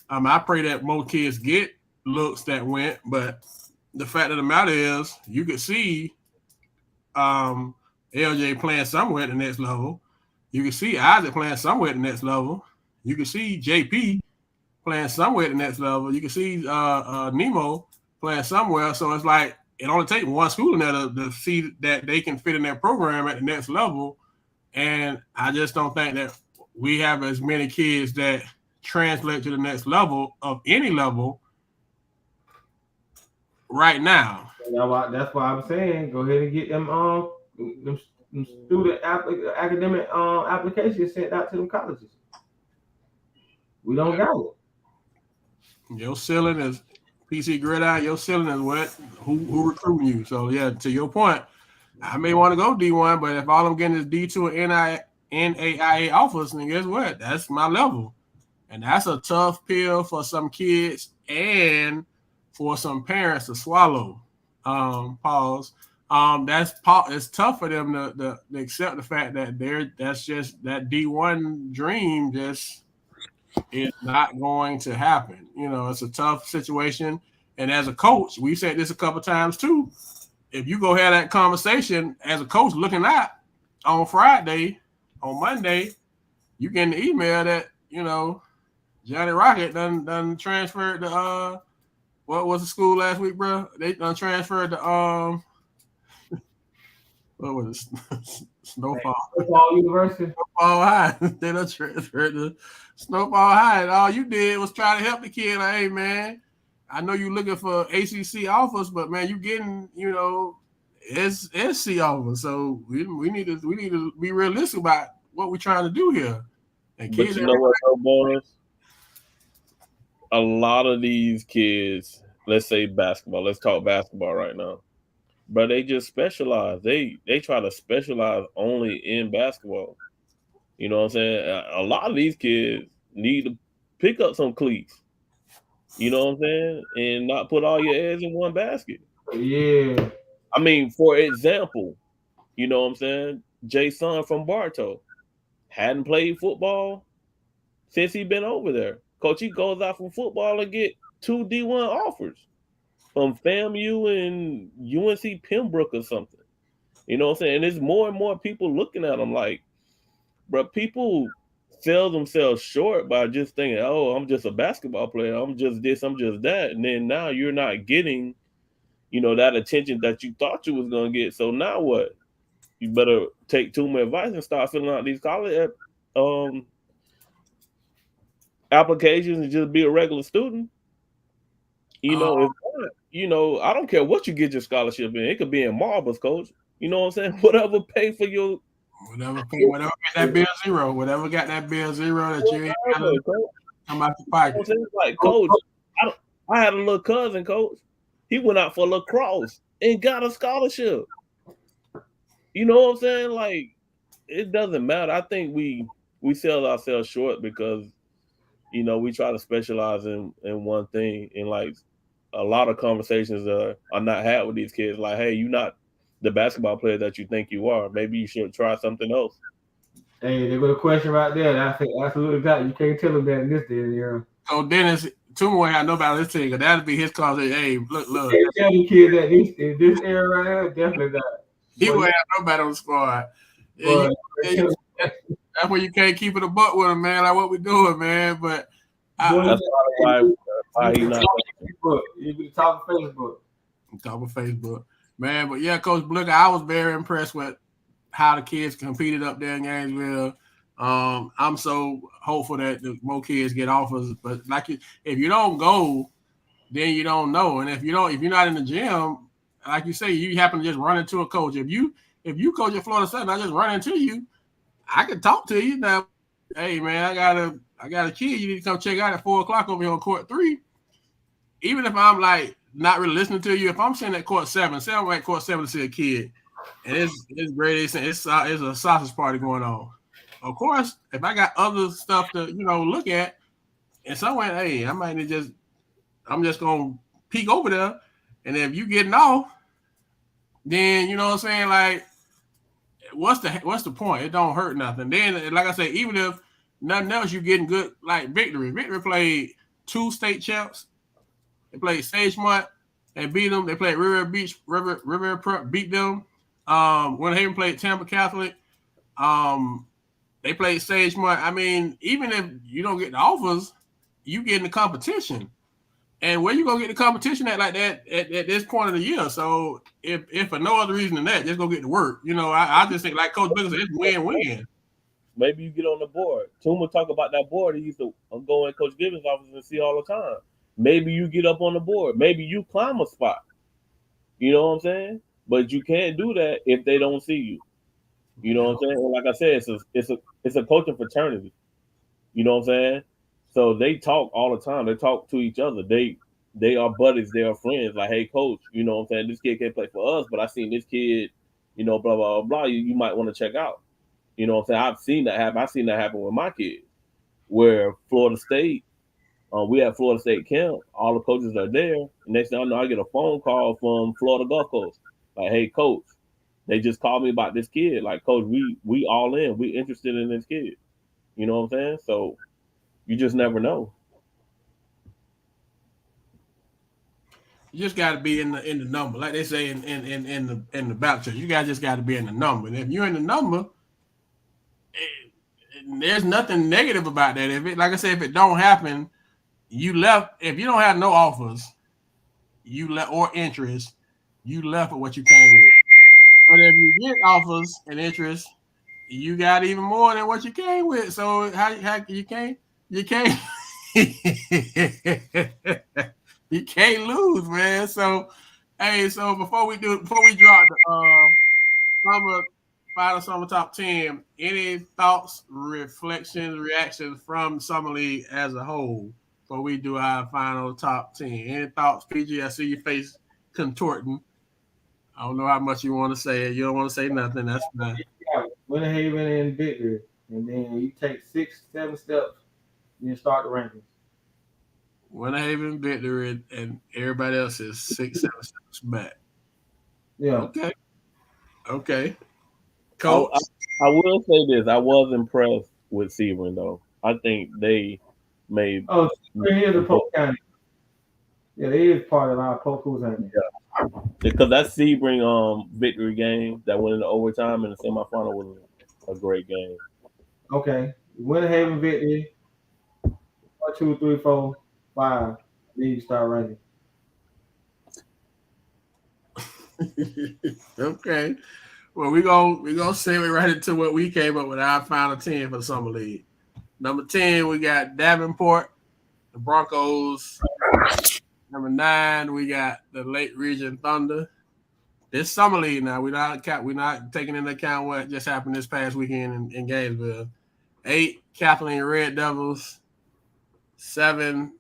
I pray that more kids get looks that went, but the fact of the matter is, you could see LJ playing somewhere at the next level. You can see Isaac playing somewhere at the next level. You can see JP playing somewhere at the next level. You can see Nemo playing somewhere. So it's like it only takes one school in there to see that they can fit in their program at the next level. And I just don't think that we have as many kids that translate to the next level of any level right now. That's why I'm saying go ahead and get them student academic applications sent out to them colleges. We don't got it. Your ceiling is PC Gridiron. Your ceiling is who recruiting you. So yeah, to your point, I may want to go D1, but if all I'm getting is D2 and NAIA offers, then guess what? That's my level. And that's a tough pill for some kids and for some parents to swallow. Pause. It's tough for them to accept the fact that that's just that D1 dream just is not going to happen. It's a tough situation. And as a coach, we've said this a couple times too. If you go have that conversation as a coach looking out on Friday, on Monday, you get an email that, Johnny Rocket done transferred to what was the school last week, bro? They done transferred to what was it? Snowfall University. Snowfall High. They done transferred to Snowfall High. And all you did was try to help the kid. Like, hey man, I know you're looking for ACC offers, but man, you getting, SC offers. So we need to be realistic about what we're trying to do here. And but kids, you know what, though, boys? A lot of these kids, let's say basketball. Let's talk basketball right now. But they just specialize. They try to specialize only in basketball. You know what I'm saying? A lot of these kids need to pick up some cleats. You know what I'm saying? And not put all your eggs in one basket. Yeah. I mean, for example, you know what I'm saying? Jason from Bartow hadn't played football since he been over there. Coach, he goes out from football and get 2 D1 offers from FAMU and UNC Pembroke or something. You know what I'm saying? And there's more and more people looking at them like, bro, people sell themselves short by just thinking, oh, I'm just a basketball player. I'm just this, I'm just that. And then now you're not getting, that attention that you thought you was going to get. So now what? You better take Tuma advice and start filling out these college um, applications and just be a regular student. If not, I don't care what you get your scholarship in. It could be in marbles, coach. You know what I'm saying? Whatever pay for your whatever got that bill zero, whatever got that bill zero that you ain't gotta come out the pocket. Like, coach, I had a little cousin, coach. He went out for lacrosse and got a scholarship. You know what I'm saying? Like, it doesn't matter. I think we sell ourselves short because we try to specialize in one thing, and like a lot of conversations are not had with these kids. Like, hey, you're not the basketball player that you think you are. Maybe you should try something else. Hey, there go the question right there. I think absolutely that you can't tell them that in this day and era. So Dennis, Tuma won't have nobody this thing, because that'd be his cause. Hey, look. You can't tell the kid that this era right here, definitely not. He won't have nobody on the squad. That's where you can't keep it a buck with him, man. Like what we doing, man. But that's why he's not. You be top of Facebook. Top of Facebook, man. But yeah, Coach Blicker, I was very impressed with how the kids competed up there in Gainesville. I'm so hopeful that more kids get offers. But like, if you don't go, then you don't know. And if you're not in the gym, like you say, you happen to just run into a coach. If you coach at Florida State, I just run into you, I can talk to you now. Hey man, I got a kid. You need to come check out at 4:00 over here on court 3. Even if I'm like not really listening to you, if I'm sitting at court 7, say I'm at court 7 to see a kid, and it's great. It's a sausage party going on. Of course, if I got other stuff to look at, and someone, hey, I'm just gonna peek over there, and if you getting off, then you know what I'm saying, like, what's the point? It don't hurt nothing. Then, like I say, even if nothing else, you getting good, like Victory. Victory played 2 state champs. They played Sagemont and beat them. They played River Prep, beat them. Winter Haven played Tampa Catholic. They played Sagemont. I mean, even if you don't get the offers, you get in the competition. And where you gonna get the competition at like that at this point of the year? So if for no other reason than that, just go get to work. I just think like Coach Biggles said, it's win-win. Maybe you get on the board. Tuma talk about that board. He used to go in Coach Gibbons' office and see all the time. Maybe you get up on the board. Maybe you climb a spot. You know what I'm saying? But you can't do that if they don't see you. You know what I'm saying? And like I said, it's a coaching fraternity. You know what I'm saying? So they talk all the time. They talk to each other. They are buddies. They are friends. Like, hey, coach, you know what I'm saying? This kid can't play for us, but I seen this kid, blah, blah, blah, blah. You might want to check out. You know what I'm saying? I've seen that happen. I've seen that happen with my kids, where Florida State, we have Florida State camp. All the coaches are there. And next thing I know, I get a phone call from Florida Gulf Coast. Like, hey, coach, they just called me about this kid. Like, coach, we all in. We interested in this kid. You know what I'm saying? So you just never know. You just got to be in the number, like they say in the Baptist. You guys just got to be in the number. And if you're in the number, there's nothing negative about that. Like I said, if it don't happen, you left. If you don't have no offers, you left or interest, you left with what you came with. But if you get offers and interest, you got even more than what you came with. So how you can't you can't lose, man. So hey, so before we drop the final summer top 10, any thoughts, reflections, reactions from Summer League as a whole before we do our final top 10? Any thoughts, PG? I see your face contorting. I don't know how much you want to say. You don't want to say nothing. That's fine. Winter Haven and Victory, and then you take 6, 7 steps, and then start the rankings. Winter Haven, Victory, and everybody else is 6, 7 steps back. Yeah. Okay. Coach, I will say this: I was impressed with Sebring, though. I think they made. Oh, Sebring is a Polk County. Yeah, they is part of our Polk County. Yeah, Because that Sebring victory game that went into overtime in the semifinal was a great game. Okay, Winter Haven victory. 1, 2, 3, 4, 5. Then you start ranking. Okay. Well, we gonna segue right into what we came up with our final 10 for the summer league. Number 10, we got Davenport, the Broncos. Number 9, we got the Lake Region Thunder. This summer league now, we're not taking into account what just happened this past weekend in Gainesville. 8, Kathleen Red Devils. 7,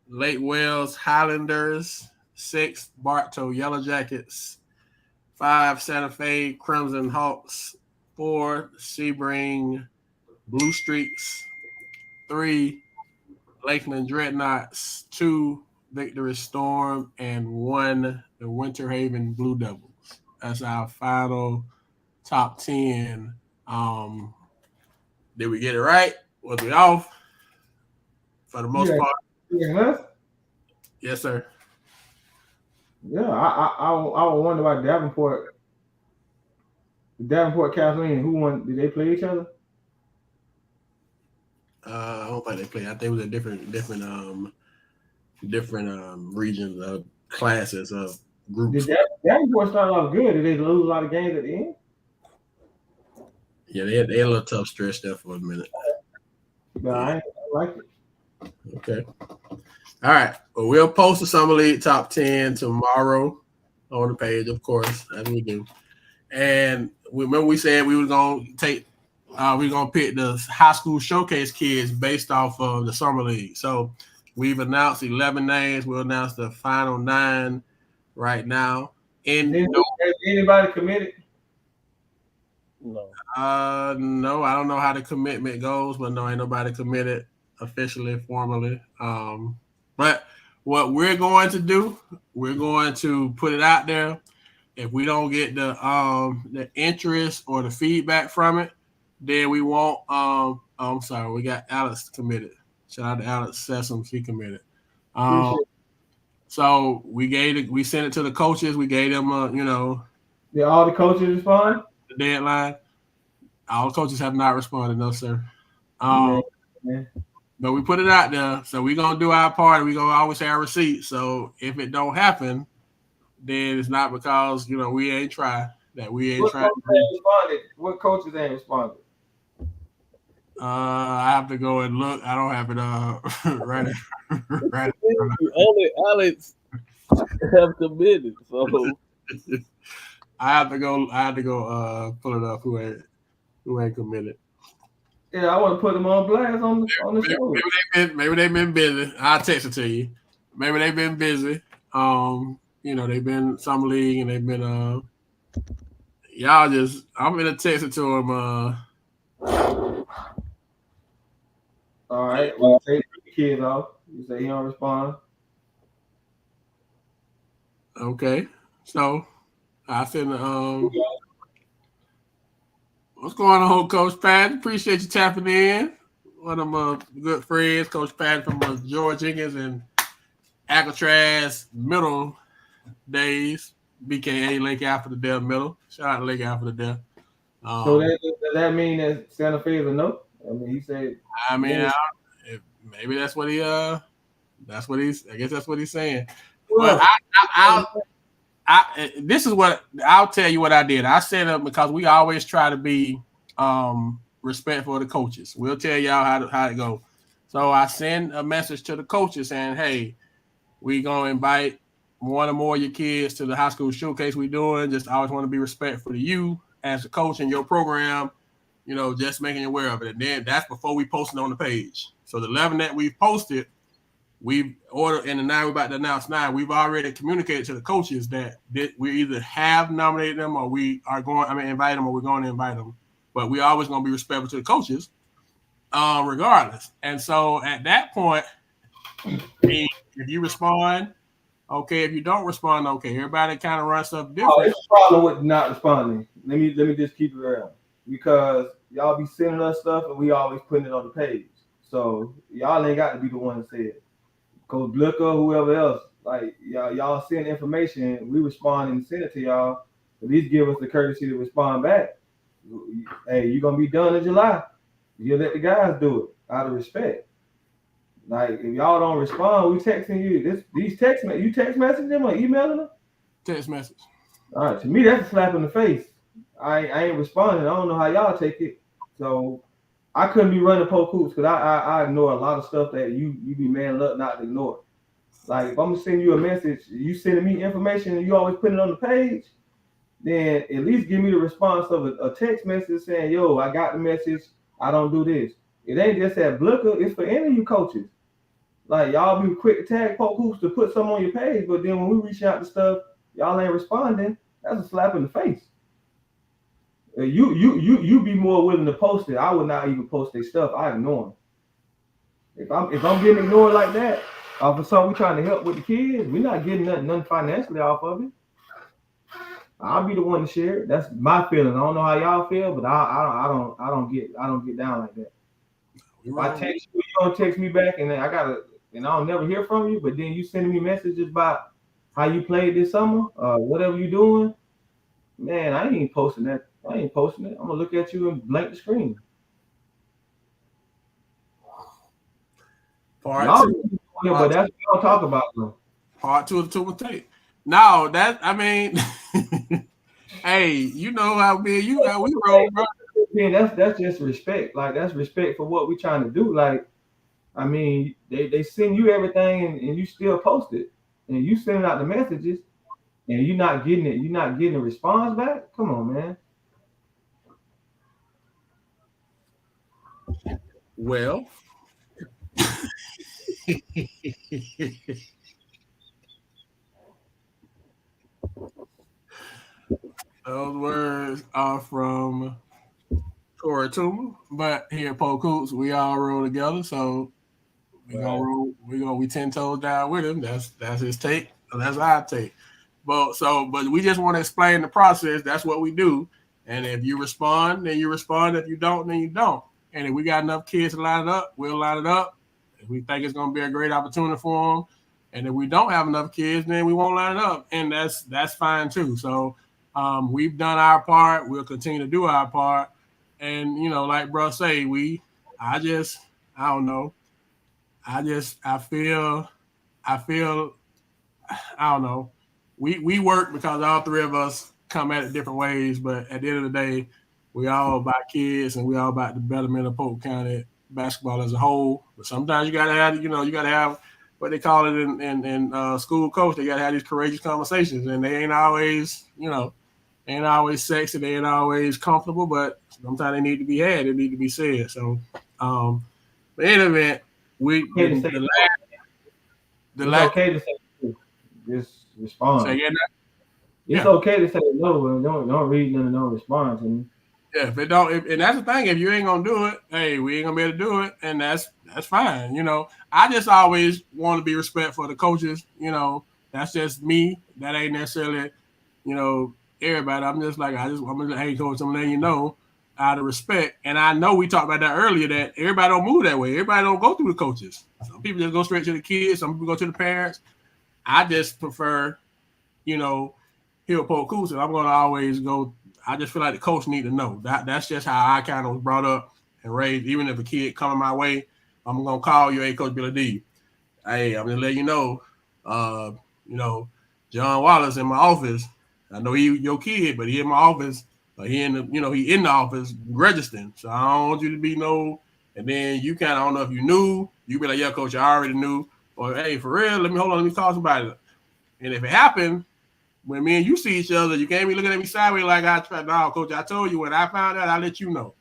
Lake Wales Highlanders. 6, Bartow Yellow Jackets. 5, Santa Fe Crimson Hawks. 4, Sebring Blue Streaks. 3, Lakeland Dreadnoughts. 2, Victory Storm. And 1, the Winter Haven Blue Devils. That's our final top 10. Did we get it right? Was we off? For the most part. Yeah, Yes, sir. yeah. I would wonder about Davenport. Davenport Kathleen, who won? Did they play each other? I don't think they play. I think it was a different regions of classes of groups. Did Davenport start off good? Did they lose a lot of games at the end? Yeah, they had a little tough stretch there for a minute. But I like it. Okay. All right. Well, we'll post the Summer League top 10 tomorrow on the page, of course, as we do. And remember we said we were gonna pick the high school showcase kids based off of the Summer League. So we've announced 11 names. We'll announce the final 9 right now. Has anybody committed? No. No, I don't know how the commitment goes, but no, ain't nobody committed officially, formally. But what we're going to do, we're going to put it out there. If we don't get the interest or the feedback from it, then we won't. I'm sorry, we got Alex committed. Shout out to Alex Sessom, she committed. So we sent it to the coaches. We gave them Did all the coaches respond? The deadline. All the coaches have not responded, no sir. Man. But we put it out there, so we're gonna do our part. We're gonna always have receipts. So if it don't happen, then it's not because we ain't tried. That we ain't tried. What coaches ain't responded? I have to go and look. I don't have it right. Right. Only Alex have committed. So I have to go pull it up. Who ain't committed? Yeah, I want to put them on blast on the show. Maybe they've been busy. I'll text it to you. Maybe they've been busy. They've been summer league and they've been I'm gonna text it to them. All right. Well, take the kids off. You say he don't respond. Okay. So I send what's going on, Coach Pat? Appreciate you tapping in. One of my good friends, Coach Pat from George Jenkins and Alcatraz Middle days, BKA Lake Alpha Middle. Shout out to Lake Alpha. So does that mean that Santa Fe is a no? I mean, he said. I mean, maybe that's what he. I guess that's what he's saying. Well, this is what I'll tell you what I did. I set up because we always try to be respectful of the coaches. We'll tell y'all how to go. So I send a message to the coaches saying, "Hey, we gonna invite one or more of your kids to the high school showcase we're doing. Just always want to be respectful to you as a coach in your program. Just making you aware of it." And then that's before we posted on the page. So the 11 that we've posted, we've ordered, and the 9 we're about to announce 9. We've already communicated to the coaches that we either have nominated them or we are going. Invite them or we're going to invite them. But we always going to be respectful to the coaches, regardless. And so at that point, if you respond, okay. If you don't respond, okay. Everybody kind of runs stuff different. It's a problem with not responding. Let me just keep it real, because y'all be sending us stuff and we always putting it on the page. So y'all ain't got to be the one to say it. Coach Blicker, whoever else, like y'all send information, we respond and send it to y'all. At least give us the courtesy to respond back. Hey, you're gonna be done in July. You let the guys do it out of respect. Like if y'all don't respond, we texting you. These you text messaging them or emailing them? Text message. All right, to me that's a slap in the face. I ain't responding. I don't know how y'all take it. So I couldn't be running Polk Hoops because I ignore a lot of stuff that you be man up not to ignore. Like if I'm gonna send you a message, you sending me information and you always put it on the page, then at least give me the response of a text message saying, yo, I got the message, I don't do this. It ain't just that Blicker, it's for any of you coaches. Like y'all be quick to tag Polk Hoops to put something on your page, but then when we reach out to stuff, y'all ain't responding, that's a slap in the face. You be more willing to post it. I would not even post their stuff. I ignore them. If I'm getting ignored like that, for something we trying to help with the kids, we're not getting nothing financially off of it. I'll be the one to share it. That's my feeling. I don't know how y'all feel, but I don't get down like that. If I text you, you don't text me back, and then I don't never hear from you. But then you sending me messages about how you played this summer, whatever you doing. Man, I ain't posting that. I ain't posting it. I'm gonna look at you and blank the screen. But that's what y'all talk about though. Part 2 of the Tumor tape. No, that I mean, hey, you know how me and you how we roll, bro. That's just respect. Like that's respect for what we trying to do. Like, I mean, they send you everything and you still post it, and you sending out the messages, and you're not getting it. You're not getting a response back. Come on, man. Well, those words are from Corey Tuma, but here at Polk Hoops, we all roll together, so we gonna roll. We 10 toes down with him. That's his take. That's our take. But we just want to explain the process. That's what we do. And if you respond, then you respond. If you don't, then you don't. And if we got enough kids to line it up, we'll line it up. If we think it's going to be a great opportunity for them, and if we don't have enough kids, then we won't line it up, and that's fine too. So we've done our part. We'll continue to do our part. And like bro say, I don't know. I feel I don't know. We work because all three of us come at it different ways, but at the end of the day, we all about kids and we all about the betterment of Polk County basketball as a whole. But sometimes you gotta have what they call it in school coach. They gotta have these courageous conversations, and they ain't always sexy, they ain't always comfortable, but sometimes they need to be had, they need to be said. So but in any event, okay to say just respond. It's okay to say no, but don't read nothing, don't respond to me. Yeah, if it don't, and that's the thing. If you ain't gonna do it, hey, we ain't gonna be able to do it, and that's fine. I just always want to be respectful of the coaches. That's just me. That ain't necessarily, everybody. I'm just like I'm gonna hey coach, I'm letting you know out of respect. And I know we talked about that earlier that everybody don't move that way. Everybody don't go through the coaches. Some people just go straight to the kids. Some people go to the parents. I just prefer, here at Polk Hoops, and I'm gonna always go. I just feel like the coach need to know. That's just how I kind of was brought up and raised. Even if a kid coming my way, I'm gonna call you, hey, Coach Billy D. Hey, I'm gonna let you know, John Wallace in my office. I know he your kid, but he in my office. He in the office registering. So I don't want you to be no. And then you kind of don't know if you knew. You be like, yeah, coach, I already knew. Or hey, for real, let me call somebody. And if it happened, when me and you see each other, you can't be looking at me sideways like no, coach, I told you when I found out, I let you know.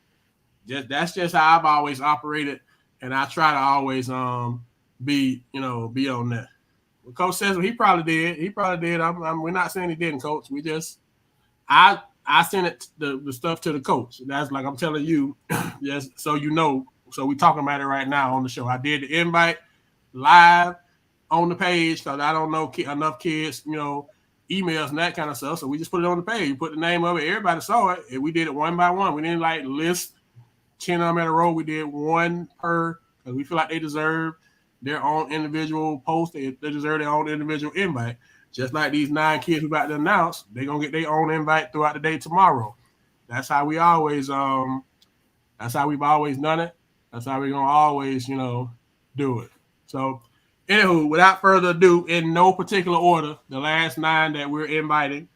That's just how I've always operated, and I try to always be on that. What coach says he probably did. He probably did. We're not saying he didn't, coach. We just I sent it the stuff to the coach. That's like I'm telling you, just so you know. So we talking about it right now on the show. I did the invite live on the page because I don't know enough kids, emails and that kind of stuff. So we just put it on the page. We put the name of it. Everybody saw it. And we did it one by one. We didn't list 10 of them in a row. We did one per because we feel like they deserve their own individual post. They deserve their own individual invite. Just like these 9 kids we're about to announce, they're gonna get their own invite throughout the day tomorrow. That's how we always that's how we've always done it. That's how we're gonna always, do it. So anywho, without further ado, in no particular order, the last 9 that we're inviting.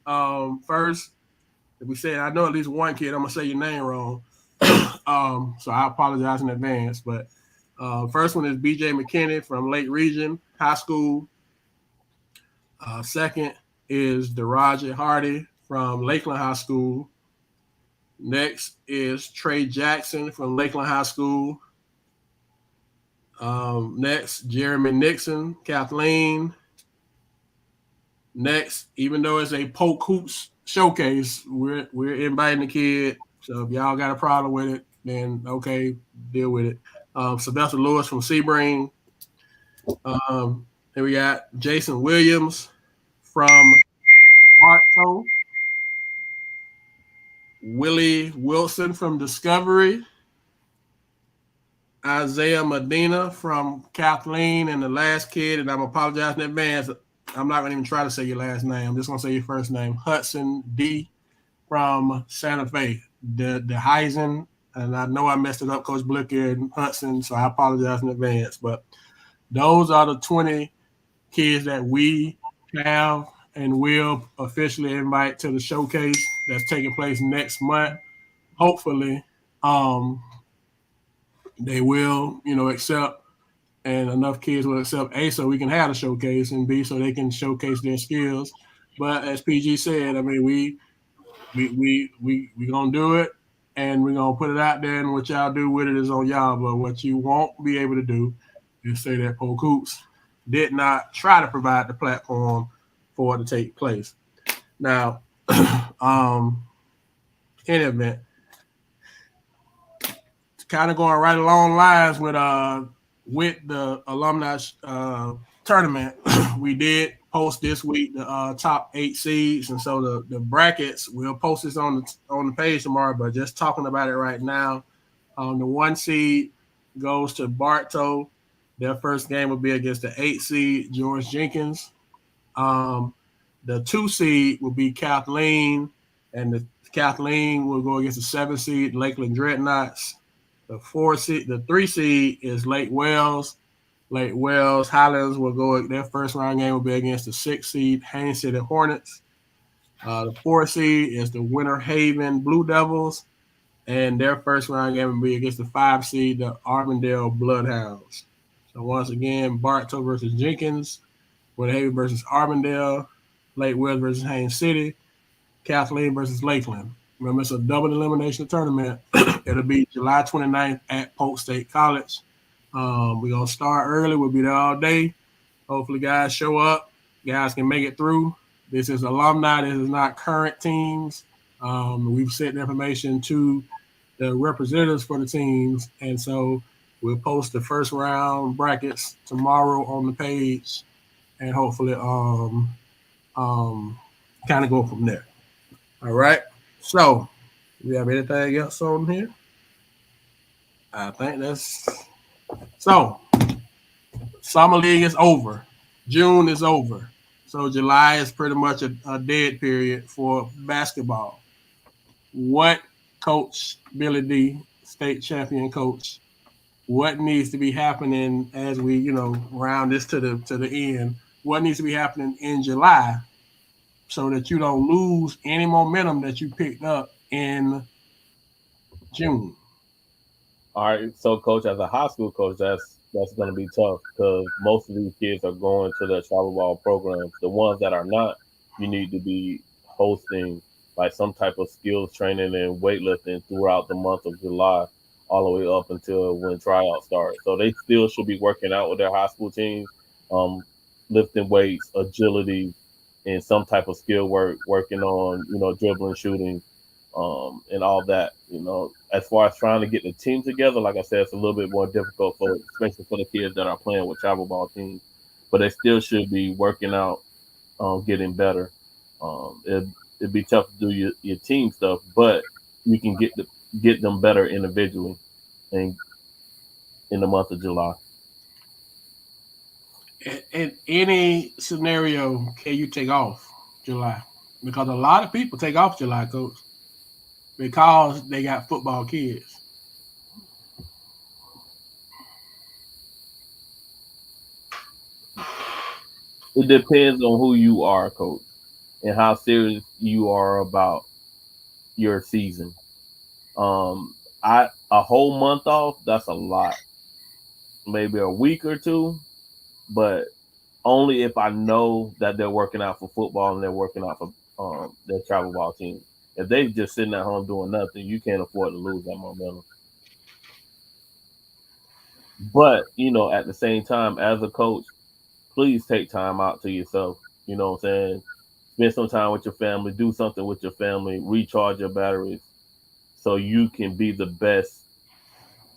First, if we say I know at least one kid, I'm gonna say your name wrong. So I apologize in advance. But first one is BJ McKinney from Lake Region High School. Second is Deraja Hardy from Lakeland High School. Next is Trey Jackson from Lakeland High School. Next, Jeremy Nixon, Kathleen. Next, even though it's a Polk Hoops showcase, we're inviting the kid. So if y'all got a problem with it, then okay, deal with it. Sylvester Lewis from Sebring. Then we got Jason Williams from Bartow. Willie Wilson from Discovery. Isaiah Medina from Kathleen, and the last kid, and I'm apologizing in advance. I'm not going to even try to say your last name. I'm just going to say your first name, Hudson D. from Santa Fe, the Heisen. And I know I messed it up, Coach Blicker and Hudson, so I apologize in advance. But those are the 20 kids that we have and will officially invite to the showcase that's taking place next month. Hopefully, they will, accept, and enough kids will accept A, so we can have a showcase, and B, so they can showcase their skills. But as PG said, I mean, we gonna do it, and we're gonna put it out there, and what y'all do with it is on y'all. But what you won't be able to do is say that Polk Hoops did not try to provide the platform for it to take place. Now, in event, kind of going right along lines with the alumni tournament, we did post this week the top 8 seeds, and so the brackets, we'll post this on the page tomorrow. But just talking about it right now, the 1 seed goes to Bartow. Their first game will be against the 8 seed George Jenkins. The 2 seed will be Kathleen, and the Kathleen will go against the 7 seed Lakeland Dreadnoughts. The 3 seed is Lake Wells. Lake Wells Highlands will go. Their first round game will be against the 6 seed Haines City Hornets. The 4 seed is the Winter Haven Blue Devils, and their first round game will be against the 5 seed the Arbondale Bloodhounds. So once again, Bartow versus Jenkins, Winter Haven versus Arbondale, Lake Wells versus Haines City, Kathleen versus Lakeland. Remember, it's a double elimination tournament. It'll be July 29th at Polk State College. We're going to start early. We'll be there all day. Hopefully, guys show up. Guys can make it through. This is alumni. This is not current teams. We've sent information to the representatives for the teams. And so we'll post the first round brackets tomorrow on the page, and hopefully kind of go from there. All right. So, we have anything else on here? I think that's so. Summer league is over. June is over. So July is pretty much a dead period for basketball. What, Coach Billy D, state champion coach, what needs to be happening as we, round this to the end? What needs to be happening in July so that you don't lose any momentum that you picked up in June? All right, so coach, as a high school coach, that's going to be tough because most of these kids are going to the travel ball programs. The ones that are not, you need to be hosting like some type of skills training and weightlifting throughout the month of July, all the way up until when tryouts start. So they still should be working out with their high school teams, lifting weights, agility, and some type of skill work, working on dribbling, shooting. And all that, as far as trying to get the team together, like I said, it's a little bit more difficult especially for the kids that are playing with travel ball teams, but they still should be working out, getting better. It'd be tough to do your team stuff, but you can get them better individually in the month of July. in any scenario, can you take off July? Because a lot of people take off July, coach, because they got football kids. It depends on who you are, coach, and how serious you are about your season. I a whole month off, that's a lot. Maybe a week or two, but only if I know that they're working out for football and they're working out for their travel ball team. If they just sitting at home doing nothing, you can't afford to lose that momentum. But at the same time, as a coach, please take time out to yourself. You know what I'm saying? Spend some time with your family, do something with your family, recharge your batteries so you can be the best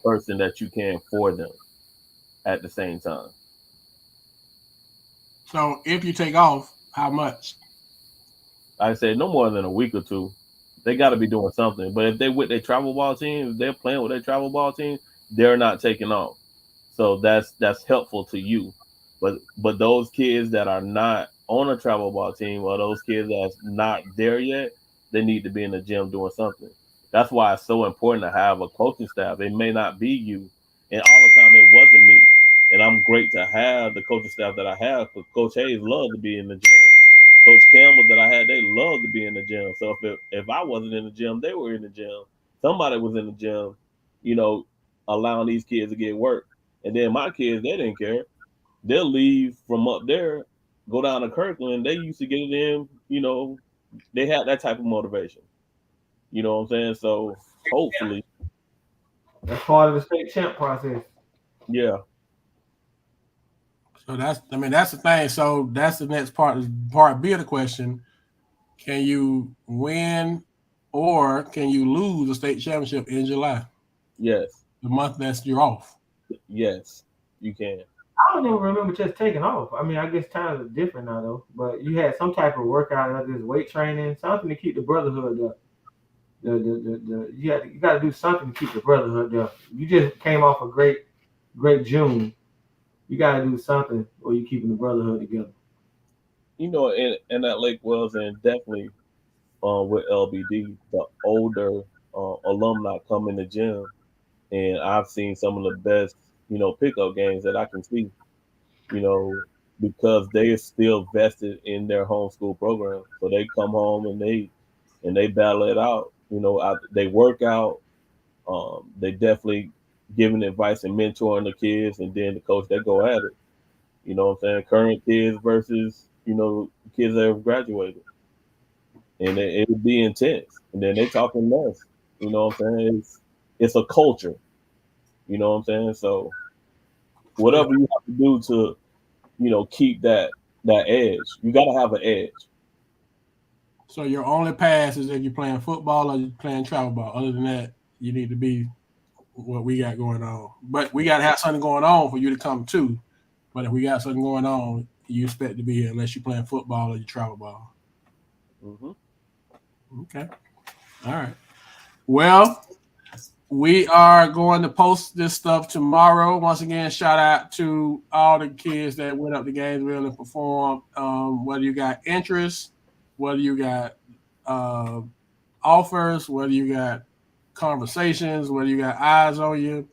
person that you can for them at the same time. So if you take off, how much? I say no more than a week or two. They got to be doing something. But if they with their travel ball team, if they're playing with their travel ball team, they're not taking off. So that's helpful to you. But those kids that are not on a travel ball team or those kids that's not there yet, they need to be in the gym doing something. That's why it's so important to have a coaching staff. It may not be you, and all the time it wasn't me. And I'm great to have the coaching staff that I have because Coach Hayes loved to be in the gym. Coach Campbell that I had, they loved to be in the gym. So if I wasn't in the gym, they were in the gym. Somebody was in the gym, you know, allowing these kids to get work. And then my kids, they didn't care. They'll leave from up there, go down to Kirkland. They used to get it in, they had that type of motivation. You know what I'm saying? So hopefully, That's part of the state champ process. yeah, So that's the thing. So that's the next part B of the question. Can you win or can you lose a state championship in July, yes, the month that's you're off? yes, you can. I don't even remember just taking off. I mean, I guess times are different now though. But you had some type of workout, like this weight training, something to keep the brotherhood up. You got to do something to keep the brotherhood up. You just came off a great June. You got to do something, or you keeping the brotherhood together. And at Lake Wells and definitely with LBD, the older alumni come in the gym, and I've seen some of the best, pickup games that I can see, you know, because they are still vested in their homeschool program. So they come home and they battle it out. They work out. They definitely giving advice and mentoring the kids, and then the coach they go at it. You know what I'm saying? Current kids versus kids that have graduated, and it'll be intense. And then they talking mess. You know what I'm saying? It's a culture. You know what I'm saying? So So your whatever you have to do to keep that edge, you got to have an edge. so your only pass is if you're playing football or you're playing travel ball. Other than that, you need to be what we got going on. But we got to have something going on for you to come to. But if we got something going on, you expect to be here unless you're playing football or you travel ball. Hmm. Okay. All right. Well, we are going to post this stuff tomorrow. Once again, shout out to all the kids that went up to Gainesville and performed. Whether you got interest, whether you got uh, offers, whether you got conversations, whether you got eyes on you.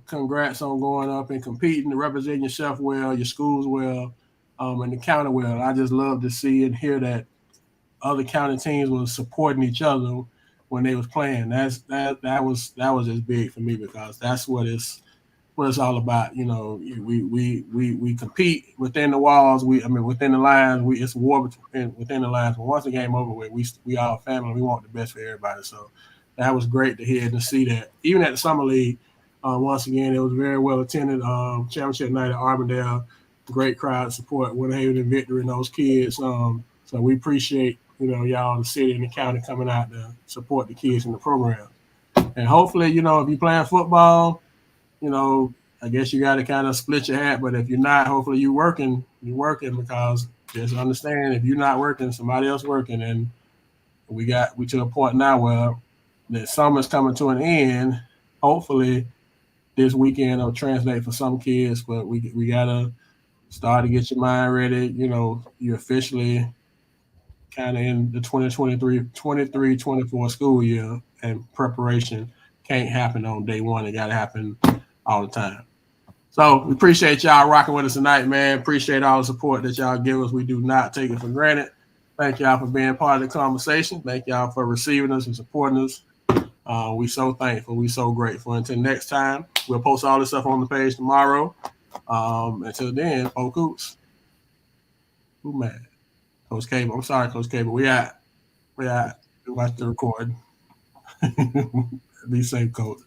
Congrats on going up and competing to represent yourself well, your schools well, and the county well. I just love to see and hear that other county teams was supporting each other when they was playing. That was just big for me because that's what it's all about. We compete within the walls. Within the lines. It's war within the lines. But once the game over with, we all family. We want the best for everybody. So that was great to hear and to see that. Even at the summer league, once again, it was very well attended. Championship night at Arbondale, great crowd support, Winter Haven and Victory and those kids. So we appreciate y'all, the city and the county coming out to support the kids in the program. And hopefully, if you're playing football, you know, I guess you got to kind of split your hat. But if you're not, hopefully you're working. You're working because just understand if you're not working, somebody else working, and we to a point now where the summer's coming to an end. Hopefully this weekend will translate for some kids, but we gotta start to get your mind ready. You know, you officially kind of in the 2023-24 school year, and preparation can't happen on day one. It got to happen all the time. So we appreciate y'all rocking with us tonight, man. Appreciate all the support that y'all give us. We do not take it for granted. Thank y'all for being part of the conversation. Thank y'all for receiving us and supporting us. We so thankful. We so grateful. Until next time, we'll post all this stuff on the page tomorrow. Until then, Polk Hoops. Who mad? Coach Cable. I'm sorry, Coach Cable. We out. We watch the record. Be safe, Coach.